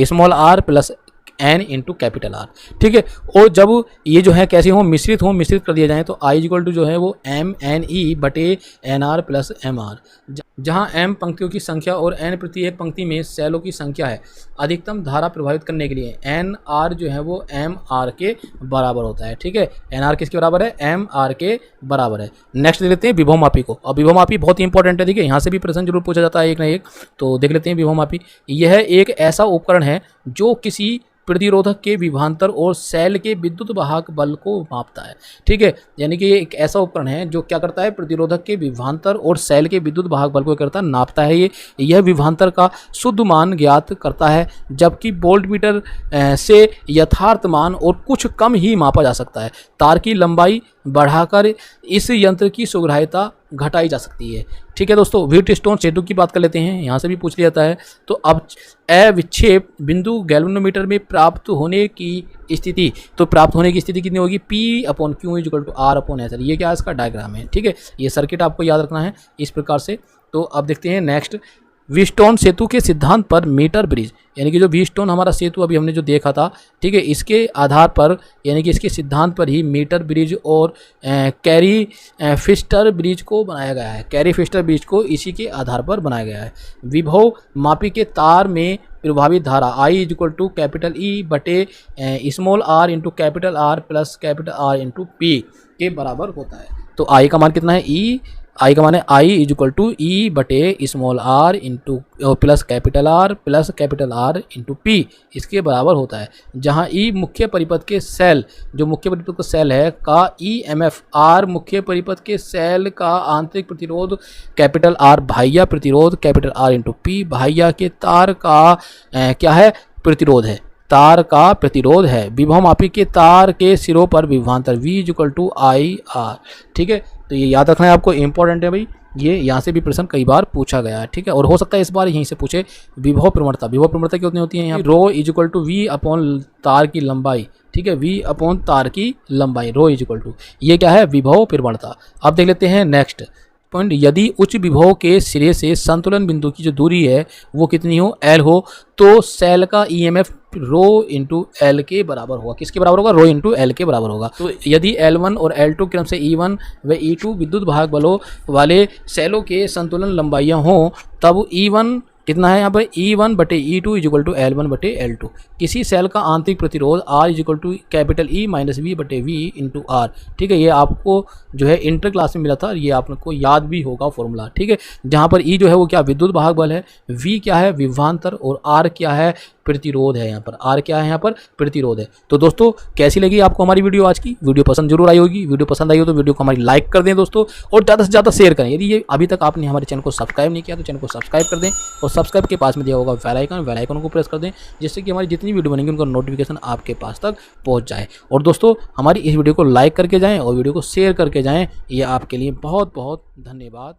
small r plus n into capital R, ठीक है। और जब ये जो है कैसे हो मिश्रित कर दिया जाए तो i इक्वल टू जो है वो एम एन ई बटे n are plus m r, जहाँ m पंक्तियों की संख्या और n प्रति एक पंक्ति में सेलों की संख्या है। अधिकतम धारा प्रभावित करने के लिए एन आर जो है वो एम आर के बराबर होता है, ठीक है। एन आर किसके बराबर है? एम आर के बराबर है। नेक्स्ट देख लेते हैं विभव मापी को। अब विभव मापी बहुत ही इंपॉर्टेंट है, ठीक है। यहाँ से भी प्रश्न जरूर पूछा जाता है एक ना एक, तो देख लेते हैं विभव मापी। यह एक ऐसा उपकरण है जो किसी प्रतिरोधक के विभवांतर और सेल के विद्युत वाहक बल को मापता है, ठीक है। यानी कि ये एक ऐसा उपकरण है जो क्या करता है, प्रतिरोधक के विभवांतर और सेल के विद्युत वाहक बल को करता है, नापता है। यह विभवांतर का शुद्ध मान ज्ञात करता है, जबकि वोल्टमीटर से यथार्थ मान और कुछ कम ही मापा जा सकता है। तार की लंबाई बढ़ाकर इस यंत्र की सुग्राह्यता घटाई जा सकती है, ठीक है दोस्तों। व्हीटस्टोन सेतु की बात कर लेते हैं, यहाँ से भी पूछ लिया जाता है। तो अब अविक्षेप बिंदु गैल्वेनोमीटर में प्राप्त होने की स्थिति, तो प्राप्त होने की स्थिति कितनी होगी? P/Q equal to R/S। ये क्या है? इसका डायग्राम है, ठीक है। ये सर्किट आपको याद रखना है इस प्रकार से। तो अब देखते हैं नेक्स्ट, व्हीटस्टोन सेतु के सिद्धांत पर मीटर ब्रिज, यानी कि जो व्हीटस्टोन हमारा सेतु अभी हमने जो देखा था, ठीक है, इसके आधार पर यानी कि इसके सिद्धांत पर ही मीटर ब्रिज और कैरी फिस्टर ब्रिज को बनाया गया है। कैरी फिस्टर ब्रिज को इसी के आधार पर बनाया गया है। विभव मापी के तार में प्रभावित धारा I equal to capital E बटे small r into capital R plus capital R into P के बराबर होता है। तो I का मान कितना है? I का मान है I इक्वल टू E बटे small r into plus capital R into P, इसके बराबर होता है। जहाँ E मुख्य परिपथ के सेल, जो मुख्य परिपथ का सेल है का EMF, R मुख्य परिपथ के सेल का आंतरिक प्रतिरोध कैपिटल R, बाह्य प्रतिरोध कैपिटल R इंटू P, बाह्य के तार का क्या है? प्रतिरोध है, तार का प्रतिरोध है। विभव मापी के तार के सिरों पर विभवांतर V इक्वल टू IR, ठीक है। तो ये याद रखना है आपको, इंपॉर्टेंट है भाई, ये यहाँ से भी प्रश्न कई बार पूछा गया है, ठीक है। और हो सकता है इस बार यहीं से पूछे विभव प्रवणता। विभव प्रवणता कितनी होती है? यहाँ rho equal to V upon तार की लंबाई, ठीक है। V अपॉन तार की लंबाई, रो इक्वल टू, ये क्या है? विभव प्रवणता। अब देख लेते हैं नेक्स्ट पॉइंट, यदि उच्च विभव के सिरे से संतुलन बिंदु की जो दूरी है वो कितनी हो? L हो, तो सेल का EMF रो इंटू एल के बराबर होगा। किसके बराबर होगा? रो इंटू एल के बराबर होगा। तो यदि L1 और L2 क्रम से E1 व E2 विद्युत वाहक बलों वाले सेलों के संतुलन लंबाइयाँ हों, तब E1 कितना है यहाँ पर? E1 बटे E2 इक्वल टू L1 बटे L2। किसी सेल का आंतरिक प्रतिरोध R equal to capital E minus V बटे V इंटू R, ठीक है। ये आपको जो है इंटर क्लास में मिला था, ये आपको याद भी होगा फॉर्मूला, ठीक है। जहाँ पर E जो है वो क्या? विद्युत वाहक बल है, V क्या है? विभवांतर, और R क्या है? प्रतिरोध है। यहाँ पर R क्या है? यहाँ पर प्रतिरोध है। तो दोस्तों कैसी लगी आपको हमारी वीडियो? आज की वीडियो पसंद जरूर आई होगी। वीडियो पसंद आई हो तो वीडियो को हमारी लाइक कर दें दोस्तों, और ज़्यादा से ज़्यादा शेयर करें। यदि ये अभी तक आपने हमारे चैनल को सब्सक्राइब नहीं किया तो चैनल को सब्सक्राइब कर दें, और सब्सक्राइब के पास में दिया होगा बेल आइकन को प्रेस कर दें, जिससे कि हमारी जितनी वीडियो बनेंगी उनका नोटिफिकेशन आपके पास तक पहुँच जाए। और दोस्तों हमारी इस वीडियो को लाइक करके जाएँ और वीडियो को शेयर करके जाएँ। ये आपके लिए बहुत बहुत धन्यवाद।